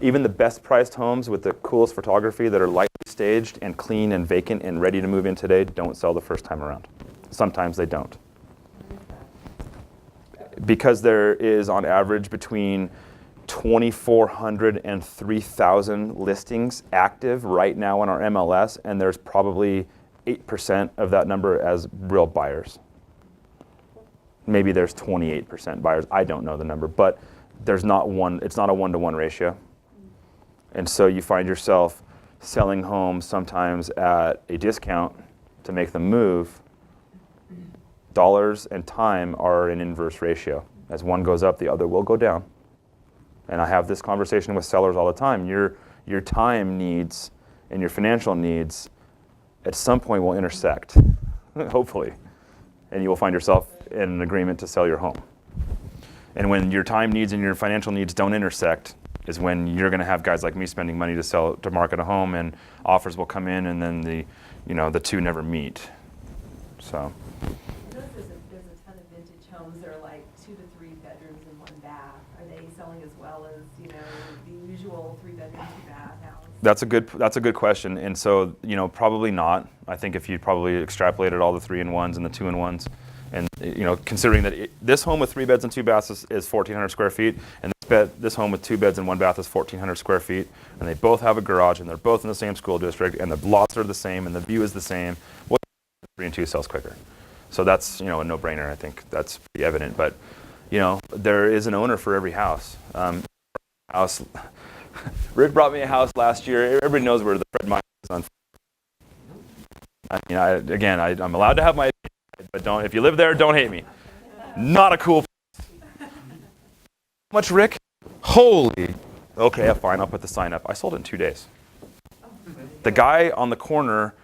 Even the best priced homes with the coolest photography that are lightly staged and clean and vacant and ready to move in today don't sell the first time around. Sometimes they don't. Because there is on average between 2,400 and 3,000 listings active right now in our MLS, and there's probably 8% of that number as real buyers. Maybe there's 28% buyers. I don't know the number, but there's not one. It's not a 1-to-1 ratio. And so you find yourself selling homes sometimes at a discount to make them move. Dollars and time are an inverse ratio. As one goes up, the other will go down. And I have this conversation with sellers all the time. Your time needs and your financial needs at some point will intersect, hopefully. And you will find yourself in an agreement to sell your home. And when your time needs and your financial needs don't intersect is when you're going to have guys like me spending money to market a home, and offers will come in, and then the two never meet. So. There's a ton of vintage homes that are like 2 to 3 bedrooms and 1 bath. Are they selling as well as the usual 3-bedroom, 2-bath house? That's a good question, and so probably not. I think if you probably extrapolated all the 3-in-1s and the 2-in-1s, and considering that this home with 3 beds and 2 baths is 1,400 square feet, and this home with 2 beds and 1 bath is 1,400 square feet, and they both have a garage, and they're both in the same school district, and the lots are the same, and the view is the same. Well, 3 and 2 sells quicker, so that's a no-brainer. I think that's pretty evident. But there is an owner for every house. Rick brought me a house last year. Everybody knows where the Fred Meyer is on. I'm allowed to have my opinion, but if you live there, don't hate me. Not a cool place. How much, Rick? Holy. Okay, fine, I'll put the sign up. I sold it in 2 days. The guy on the corner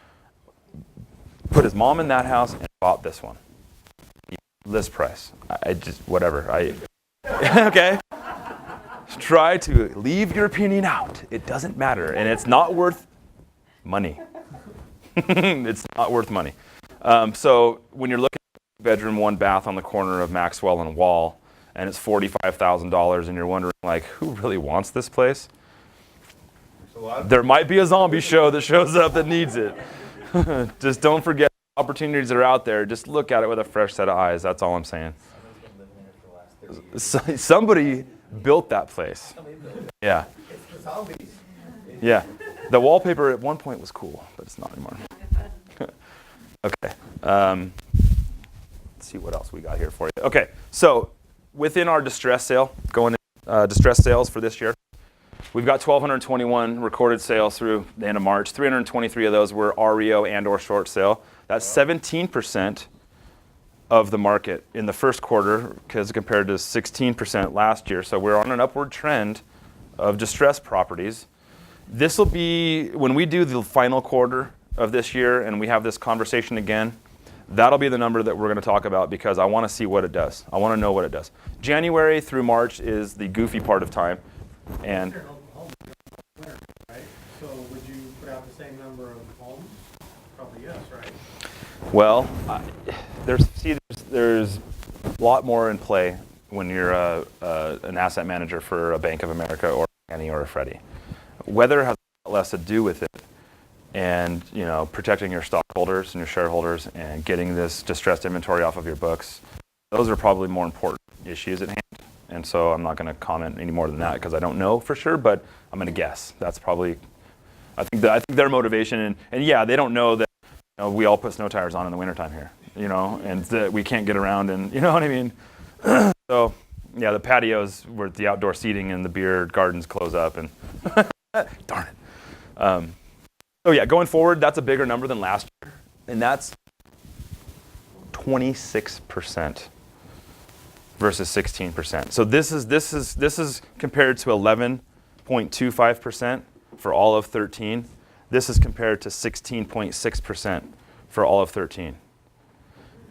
put his mom in that house and bought this one. List price. I just, whatever. Okay? Try to leave your opinion out. It doesn't matter, and it's not worth money. It's not worth money. So when you're looking at bedroom, 1 bath on the corner of Maxwell and Wall, and it's $45,000, and you're wondering, like, who really wants this place? There might be a zombie show that shows up that needs it. Just don't forget opportunities that are out there. Just look at it with a fresh set of eyes. That's all I'm saying. Somebody built that place. Yeah. Yeah. The wallpaper at one point was cool, but it's not anymore. Okay. Let's see what else we got here for you. Okay. So within our distress sale, distress sales for this year, we've got 1,221 recorded sales through the end of March. 323 of those were REO and or short sale. That's 17% of the market in the first quarter, because compared to 16% last year. So we're on an upward trend of distressed properties. This will be, when we do the final quarter of this year and we have this conversation again, that'll be the number that we're going to talk about, because I want to see what it does. I want to know what it does. January through March is the goofy part of time. And right? So would you put out the same number of homes? Probably yes, right? well, there's a lot more in play when you're an asset manager for a Bank of America or a Fannie or a Freddie. Weather has a lot less to do with it, and protecting your stockholders and your shareholders and getting this distressed inventory off of your books. Those are probably more important issues at hand. And so I'm not going to comment any more than that, because I don't know for sure, but I'm going to guess. That's probably, I think their motivation, and yeah, they don't know that we all put snow tires on in the wintertime here, and that we can't get around, and you know what I mean? So yeah, the patios where the outdoor seating and the beer gardens close up, and darn it. So yeah, going forward, that's a bigger number than last year, and that's 26%. Versus 16%. So this is compared to 11.25% for all of 13. This is compared to 16.6% for all of 13.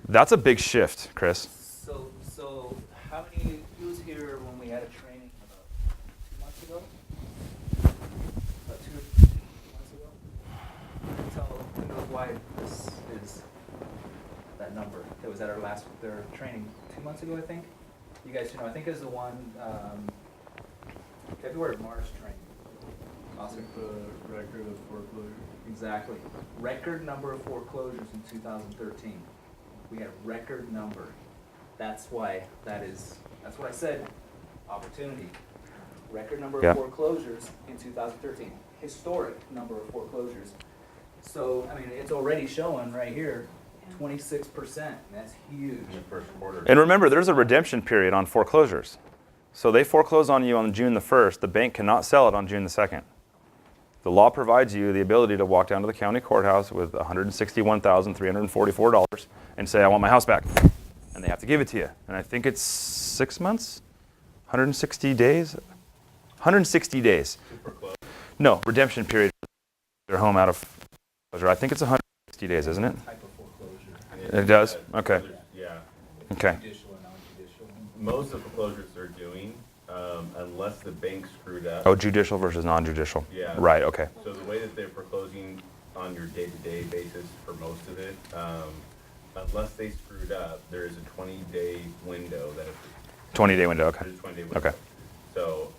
That's a big shift, Chris. So how many, who was here when we had a training about 2 months ago? About 2 or 3 months ago? Who knows why this is that number? That was at their training 2 months ago, I think. You guys I think it was the one, February, March training. Awesome. The record of foreclosure. Exactly. Record number of foreclosures in 2013. We had a record number. That's why that's what I said, opportunity. Record number of foreclosures in 2013. Historic number of foreclosures. So, I mean, it's already showing right here, 26%. That's huge. In the first quarter. And remember, there's a redemption period on foreclosures. So they foreclose on you on June the 1st. The bank cannot sell it on June the 2nd. The law provides you the ability to walk down to the county courthouse with $161,344 and say, I want my house back. And they have to give it to you. And I think it's 6 months? 160 days? 160 days. No, redemption period. Their home out of foreclosure. I think it's 160 days, isn't it? It does? Okay. Yeah. Okay. Judicial or non-judicial. Most of the foreclosures they're doing, unless the bank screwed up. Oh, judicial versus non-judicial. Yeah. Right, okay. So the way that they're foreclosing on your day-to-day basis for most of it, unless they screwed up, there is a 20-day window that 20-day window, okay. There's a 20-day window. Okay. So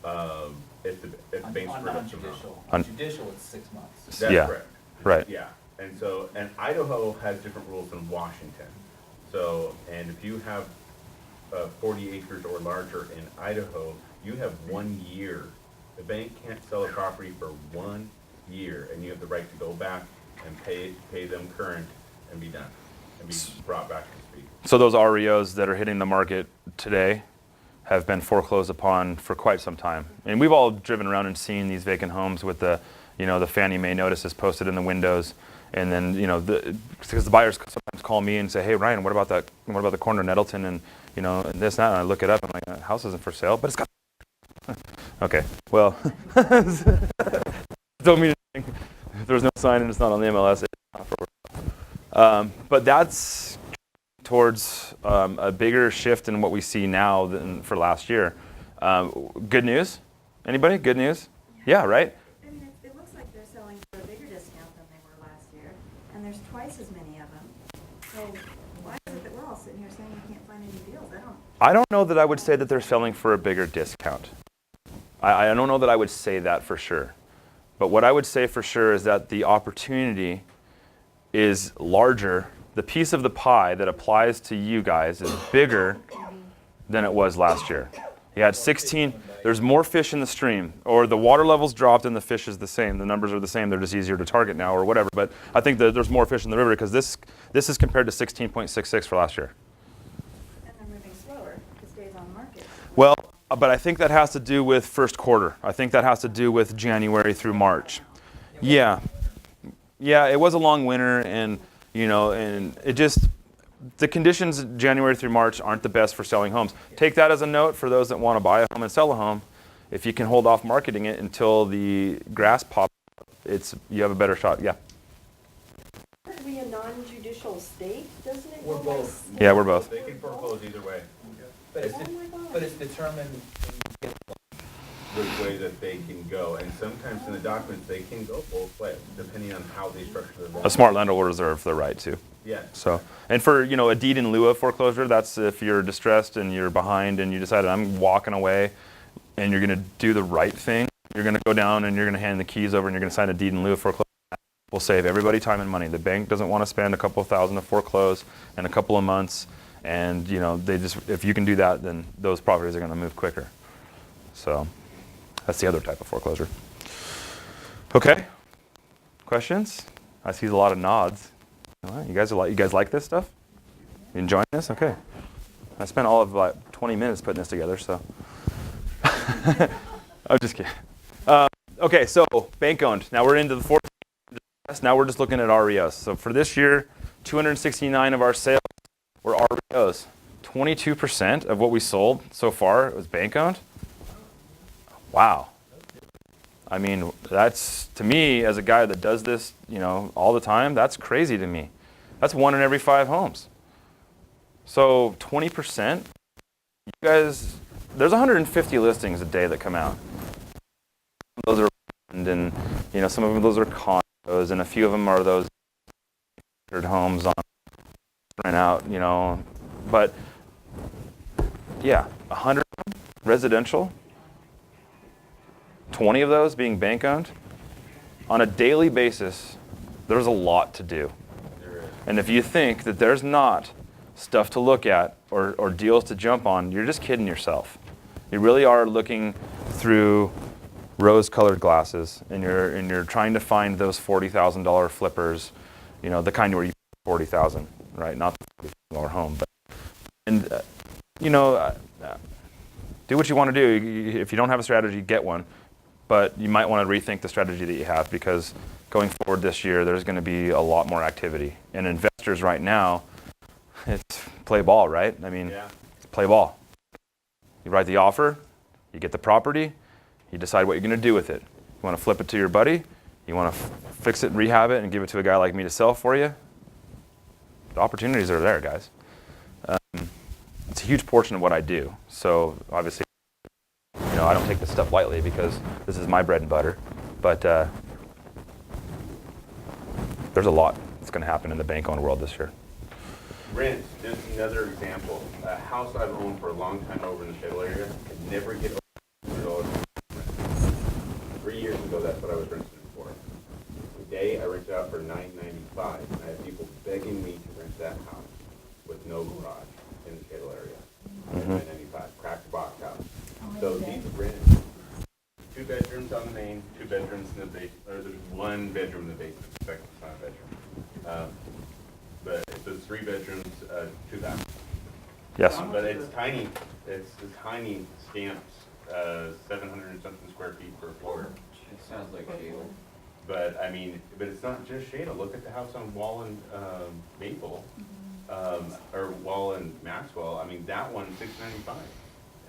if the bank On screwed up non-judicial. somehow. On judicial, it's 6 months. That's Yeah. correct. Right. Yeah. And Idaho has different rules than Washington. So, and if you have 40 acres or larger in Idaho, you have 1 year. The bank can't sell a property for 1 year, and you have the right to go back and pay them current and be done, and be brought back to speed. So those REOs that are hitting the market today have been foreclosed upon for quite some time. And we've all driven around and seen these vacant homes with the Fannie Mae notices posted in the windows. And then, because the buyers sometimes call me and say, hey, Ryan, what about the corner of Nettleton and, and this, and that, and I look it up, and I'm like, the house isn't for sale, but it's got, okay, well, don't mean anything. If there's no sign and it's not on the MLS, it's not for sale. But that's towards a bigger shift in what we see now than for last year. Good news? Anybody? Good news? Yeah, right? I mean, it looks like they're selling for a bigger discount than they were last year, and there's twice as many of them. So why is it that we're all sitting here saying we can't find any deals? I don't know that I would say that they're selling for a bigger discount. I don't know that I would say that for sure. But what I would say for sure is that the opportunity is larger. The piece of the pie that applies to you guys is bigger than it was last year. You had 16, there's more fish in the stream, or the water level's dropped and the fish is the same. The numbers are the same, they're just easier to target now or whatever. But I think that there's more fish in the river because this is compared to 16.66 for last year. And they're moving slower because days on market. Well, but I think that has to do with first quarter. I think that has to do with January through March. Yeah. Yeah, it was a long winter, and and it just, the conditions January through March aren't the best for selling homes. Take that as a note for those that want to buy a home and sell a home. If you can hold off marketing it until the grass pops up, you have a better shot. Yeah. Aren't we a non-judicial state, doesn't it? We're go by both. state? Yeah, we're both. They can foreclose either way. But it's, Oh my gosh. but it's determined Which way that they can go, and sometimes in the documents, they can go both ways, depending on how they structure their loan. A smart lender will reserve the right to. Yeah. So, and for a deed in lieu of foreclosure, that's if you're distressed and you're behind and you decided I'm walking away, and you're going to do the right thing. You're going to go down and you're going to hand the keys over and you're going to sign a deed in lieu of foreclosure. Will save everybody time and money. The bank doesn't want to spend a couple thousand to foreclose in a couple of months, and they just, if you can do that, then those properties are going to move quicker. So that's the other type of foreclosure. Okay. Questions? I see a lot of nods. All right, you guys like this stuff? You enjoying this? Okay. I spent all of like 20 minutes putting this together, so. I'm just kidding. Okay, so bank owned. Now we're into the fourth. Now we're just looking at REOs. So for this year, 269 of our sales were REOs. 22% of what we sold so far was bank owned. Wow. I mean, that's, to me, as a guy that does this, all the time, that's crazy to me. That's 1 in every 5 homes. So 20%, you guys, there's 150 listings a day that come out. Those are, and some of those are condos, and a few of them are those homes on rent out, but yeah, 100 residential. 20 of those being bank owned. On a daily basis, there's a lot to do. And if you think that there's not stuff to look at or deals to jump on, you're just kidding yourself. You really are looking through rose-colored glasses, and you're trying to find those $40,000 flippers, the kind where you pay $40,000, right? Not the $40,000 home, but do what you want to do. If you don't have a strategy, get one. But you might want to rethink the strategy that you have, because going forward this year, there's going to be a lot more activity. And investors right now, it's play ball, right? I mean, play ball. You write the offer, you get the property, you decide what you're going to do with it. You want to flip it to your buddy, you want to fix it, rehab it, and give it to a guy like me to sell for you. The opportunities are there, guys. It's a huge portion of what I do. So obviously, I don't take this stuff lightly because this is my bread and butter, but there's a lot that's going to happen in the bank-owned world this year. Rent, just another example. A house I've owned for a long time over in the Shale area could never get over $100. 3 years ago, that's what I was renting it for. Today, I rent it out for $9.95, and I have people begging me to rent that house with no garage in the Shale area. $9.95, cracked box house. So these rent 2 bedrooms on the main, 2 bedrooms in the basement, or there's 1 bedroom in the basement, second it's not a bedroom. But it's 3 bedrooms, 2 bathrooms. Yes. But it's tiny. It's a tiny stamped 700 and something square feet per floor. It sounds like Shale. But I mean, but it's not just Shada. Look at the house on Wall and Maple, or Wall and Maxwell. I mean, that one $695,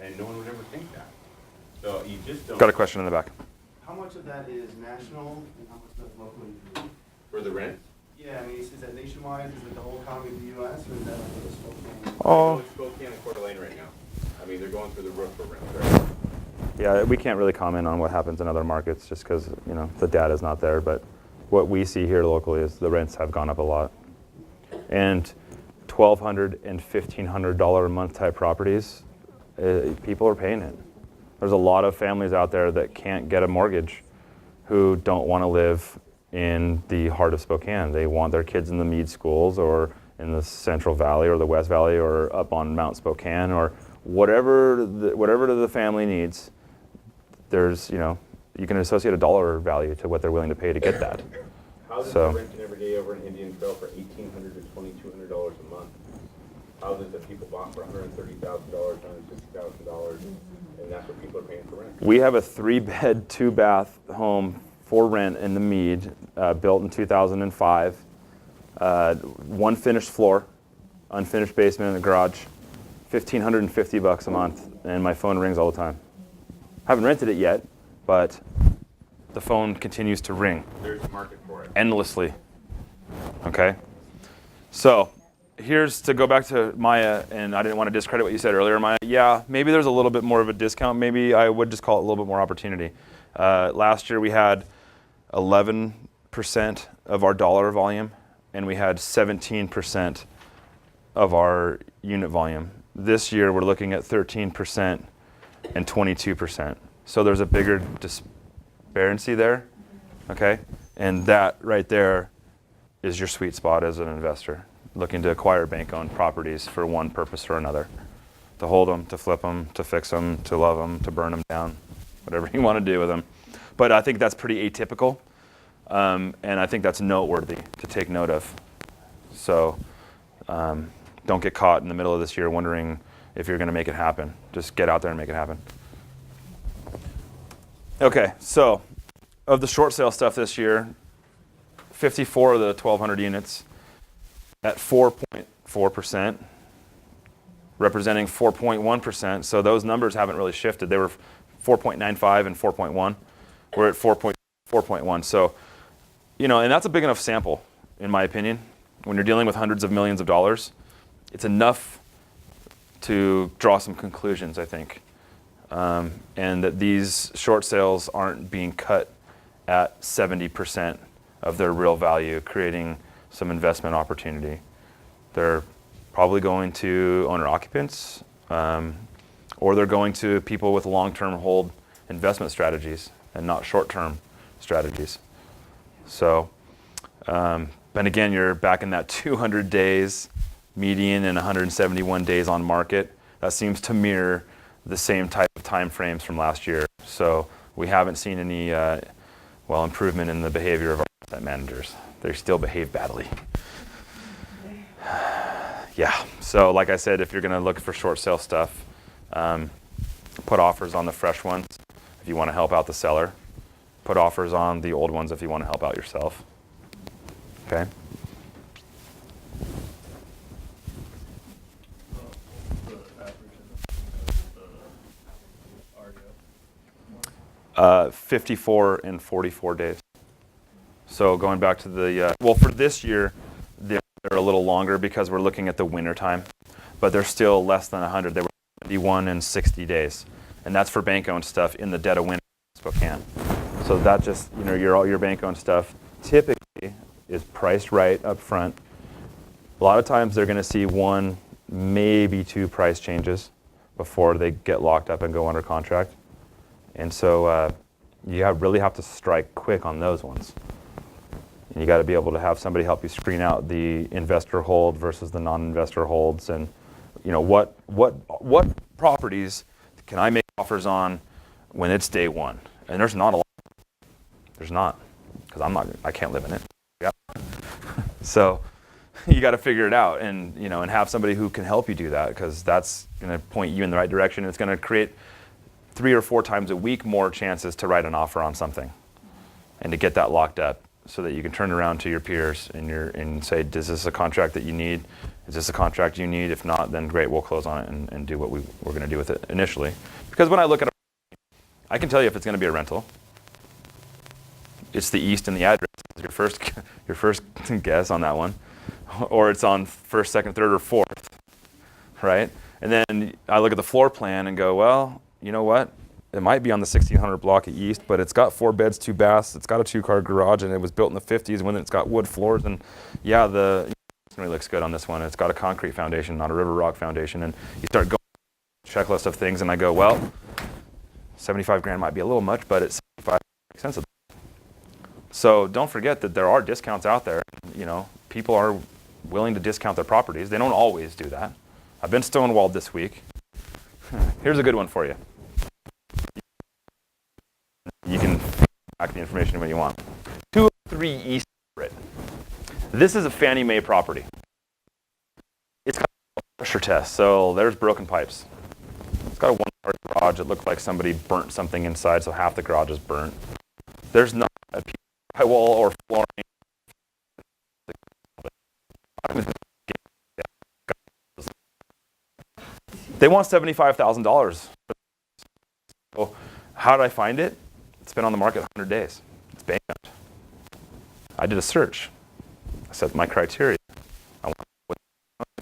and no one would ever think that. So you just don't. Got a question in the back. How much of that is national and how much of that is locally? For the rent? Yeah, I mean, is that nationwide, is it the whole economy of the US, or is that like a Spokane? Oh, It's Spokane and Coeur d'Alene right now. I mean, they're going through the roof for rent there. Yeah, we can't really comment on what happens in other markets just because, you know, the data's not there. But what we see here locally is the rents have gone up a lot. And $1,200 and $1,500 a month type properties, people are paying it. There's a lot of families out there that can't get a mortgage who don't want to live in the heart of Spokane. They want their kids in the Meade schools or in the Central Valley or the West Valley or up on Mount Spokane or whatever the family needs. There's, you know, you can associate a dollar value to what they're willing to pay to get that. Houses So- are renting every day over in Indian Trail for $1,800 to $2,200 a month. Houses that people bought for $130,000, $160,000, and that's what people are paying for rent. We have a 3-bed, 2-bath home for rent in the Meade, built in 2005. 1 finished floor, unfinished basement in the garage, $1,550 a month, and my phone rings all the time. Haven't rented it yet, but the phone continues to ring There's a market for it. endlessly. Okay? So here's to go back to Maya, and I didn't want to discredit what you said earlier, Maya. Yeah, maybe there's a little bit more of a discount. Maybe I would just call it a little bit more opportunity. Last year we had 11% of our dollar volume, and we had 17% of our unit volume. This year we're looking at 13% and 22%. So there's a bigger disparity there, okay? And that right there is your sweet spot as an investor, looking to acquire bank-owned properties for one purpose or another, to hold them, to flip them, to fix them, to love them, to burn them down, whatever you want to do with them. But I think that's pretty atypical, and I think that's noteworthy to take note of. So don't get caught in the middle of this year wondering if you're going to make it happen. Just get out there and make it happen. Okay, so of the short sale stuff this year, 54 of the 1,200 units at 4.4%, representing 4.1%. So those numbers haven't really shifted. They were 4.95 and 4.1. We're at 4.1. So, you know, and that's a big enough sample, in my opinion. When you're dealing with hundreds of millions of dollars, it's enough to draw some conclusions, I think. And that these short sales aren't being cut at 70% of their real value, creating some investment opportunity. They're probably going to owner occupants, or they're going to people with long-term hold investment strategies and not short-term strategies. So, and again, you're back in that 200 days median and 171 days on market. That seems to mirror the same type of time frames from last year. So we haven't seen any improvement in the behavior of our asset managers. They still behave badly. Yeah, so like I said, if you're gonna look for short sale stuff, put offers on the fresh ones if you wanna help out the seller. Put offers on the old ones if you wanna help out yourself. Okay? The average 54 and 44 days. So going back to the, for this year, they're a little longer because we're looking at the winter time, but they're still less than 100. They were 71 and 60 days. And that's for bank-owned stuff in the dead of winter in Spokane. So that just, you know, your bank-owned stuff typically is priced right up front. A lot of times they're gonna see 1, maybe 2 price changes before they get locked up and go under contract. And so you really have to strike quick on those ones. And you got to be able to have somebody help you screen out the investor hold versus the non-investor holds, and you know what properties can I make offers on when it's day one? And there's not a lot. There's not, because I can't live in it. Yeah. So you got to figure it out, and you know, and have somebody who can help you do that, because that's going to point you in the right direction. It's going to create 3 or 4 times a week more chances to write an offer on something and to get that locked up, so that you can turn around to your peers and say, is this a contract that you need? Is this a contract you need? If not, then great, we'll close on it and do what we're going to do with it initially. Because when I look at it, I can tell you if it's going to be a rental. It's the east and the address. your first guess on that one, or it's on first, second, third, or fourth, right? And then I look at the floor plan and go, well, you know what? It might be on the 1600 block of East, but it's got 4 beds, 2 baths. It's got a 2-car garage, and it was built in the 50s when it's got wood floors. And yeah, it really looks good on this one. It's got a concrete foundation, not a river rock foundation. And you start going checklist of things, and I go, well, 75 grand might be a little much, but it's 75 makes sense. So don't forget that there are discounts out there. You know, people are willing to discount their properties. They don't always do that. I've been stonewalled this week. Here's a good one for you. You can back the information when you want. 203 East Everett. This is a Fannie Mae property. It's got a pressure test, so there's broken pipes. It's got a 1-car garage. It looked like somebody burnt something inside, so half the garage is burnt. There's not a piece of drywall or flooring. They want $75,000. So how did I find it? It's been on the market 100 days. It's bankrupt. I did a search. I set my criteria. I want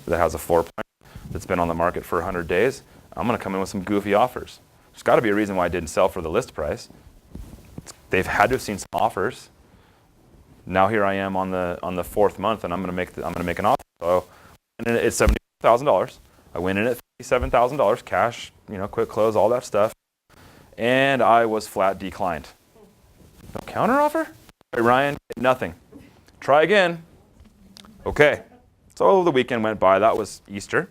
that has a floor plan that's been on the market for 100 days. I'm going to come in with some goofy offers. There's got to be a reason why I didn't sell for the list price. They've had to have seen some offers. Now here I am on the 4th month, and I'm going to make an offer. So it's $70,000. I went in at $57,000 cash. You know, quick close, all that stuff. And I was flat declined. No counter offer? Hey, Ryan, nothing. Try again. Okay. So the weekend went by. That was Easter.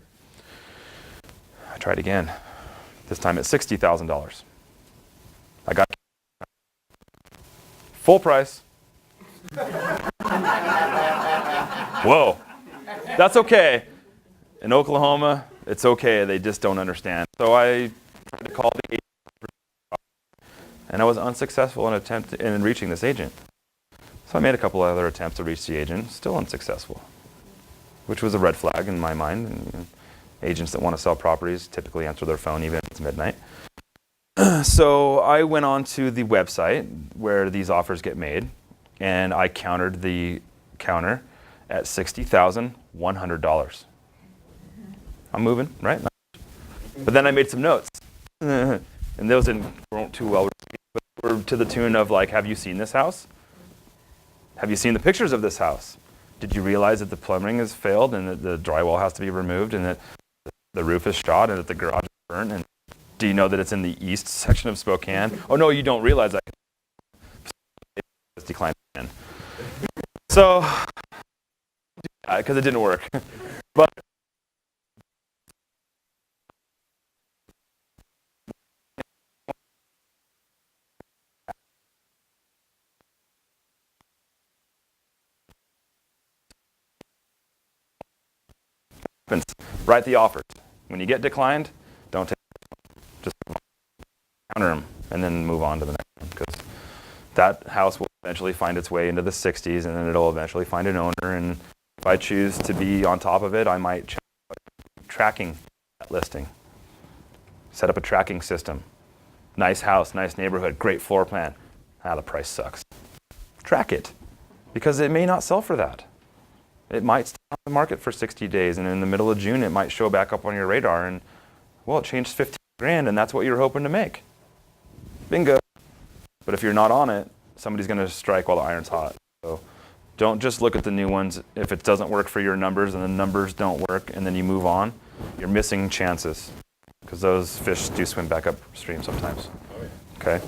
I tried again. This time at $60,000. I got full price. Whoa. That's okay. In Oklahoma, it's okay. They just don't understand. So I tried to call the agent. And I was unsuccessful in reaching this agent. So I made a couple other attempts to reach the agent, still unsuccessful, which was a red flag in my mind. And, you know, agents that want to sell properties typically answer their phone even if it's midnight. So I went on to the website where these offers get made, and I countered the counter at $60,100. I'm moving, right? But then I made some notes. And those weren't too well received, but were to the tune of like, have you seen this house? Have you seen the pictures of this house? Did you realize that the plumbing has failed and that the drywall has to be removed and that the roof is shot and that the garage is burnt? And do you know that it's in the east section of Spokane? Oh no, you don't realize that. It's declined again. So, because it didn't work. But write the offers. When you get declined, don't take it. Just counter them and then move on to the next one, because that house will eventually find its way into the 60s, and then it'll eventually find an owner. And if I choose to be on top of it, I might check tracking that listing. Set up a tracking system. Nice house, nice neighborhood, great floor plan. The price sucks. Track it, because it may not sell for that. It might stay on the market for 60 days, and in the middle of June, it might show back up on your radar, and, well, it changed 15 grand, and that's what you're hoping to make. Bingo. But if you're not on it, somebody's going to strike while the iron's hot. So don't just look at the new ones. If it doesn't work for your numbers and the numbers don't work, and then you move on, you're missing chances, because those fish do swim back upstream sometimes. Okay.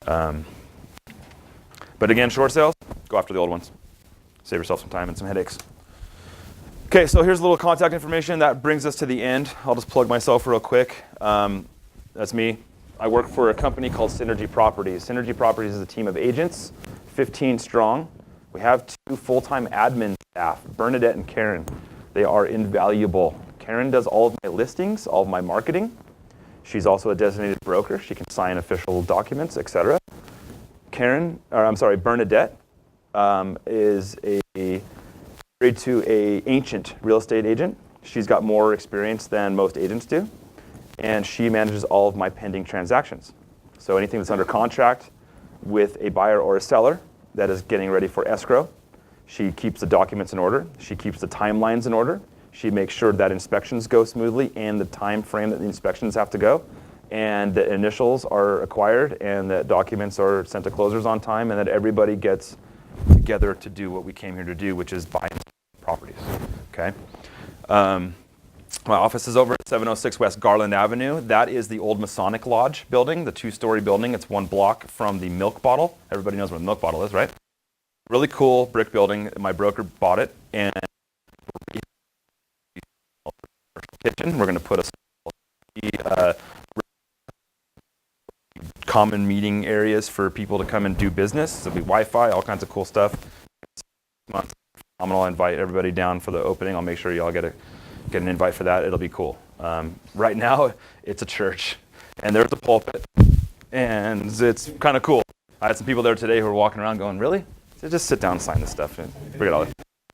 But again, short sales, go after the old ones. Save yourself some time and some headaches. Okay, so here's a little contact information. That brings us to the end. I'll just plug myself real quick. That's me. I work for a company called Synergy Properties. Synergy Properties is a team of agents, 15 strong. We have 2 full-time admin staff, Bernadette and Karen. They are invaluable. Karen does all of my listings, all of my marketing. She's also a designated broker. She can sign official documents, etc. Bernadette is married to an ancient real estate agent. She's got more experience than most agents do, and she manages all of my pending transactions. So anything that's under contract with a buyer or a seller, that is getting ready for escrow. She keeps the documents in order. She keeps the timelines in order. She makes sure that inspections go smoothly and the time frame that the inspections have to go, and the initials are acquired, and that documents are sent to closers on time, and that everybody gets together to do what we came here to do, which is buy and sell properties. Okay. My office is over at 706 West Garland Avenue. That is the old Masonic Lodge building, the 2-story building. It's 1 block from the Milk Bottle. Everybody knows what a Milk Bottle is, right? Really cool brick building. My broker bought it, and kitchen. We're going to put a common meeting areas for people to come and do business. There'll be Wi-Fi, all kinds of cool stuff. Phenomenal. I'll invite everybody down for the opening. I'll make sure you all get an invite for that. It'll be cool. Right now, it's a church, and there's a pulpit, and it's kind of cool. I had some people there today who were walking around going, "Really?" So just sit down and sign this stuff and figure it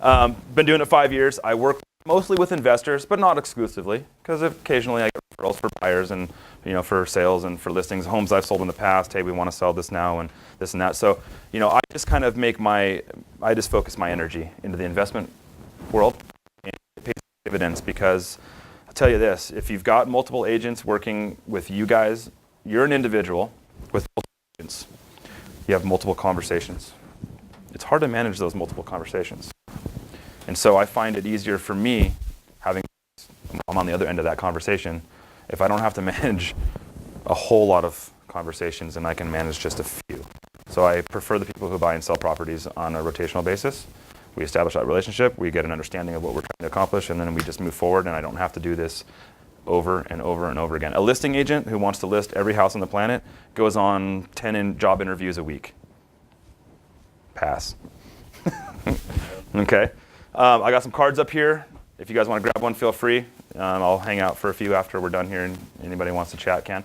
out. Been doing it 5 years. I work mostly with investors, but not exclusively, because occasionally I get referrals for buyers and for sales and for listings, homes I've sold in the past. Hey, we want to sell this now and this and that. So I just kind of I just focus my energy into the investment world, and it pays dividends, because I'll tell you this: if you've got multiple agents working with you guys, you're an individual with multiple agents. You have multiple conversations. It's hard to manage those multiple conversations. And so I find it easier for me, I'm on the other end of that conversation, if I don't have to manage a whole lot of conversations and I can manage just a few. So I prefer the people who buy and sell properties on a rotational basis. We establish that relationship, we get an understanding of what we're trying to accomplish, and then we just move forward, and I don't have to do this over and over and over again. A listing agent who wants to list every house on the planet goes on 10 job interviews a week. Pass. Okay. I got some cards up here. If you guys want to grab one, feel free. I'll hang out for a few after we're done here, and anybody wants to chat can.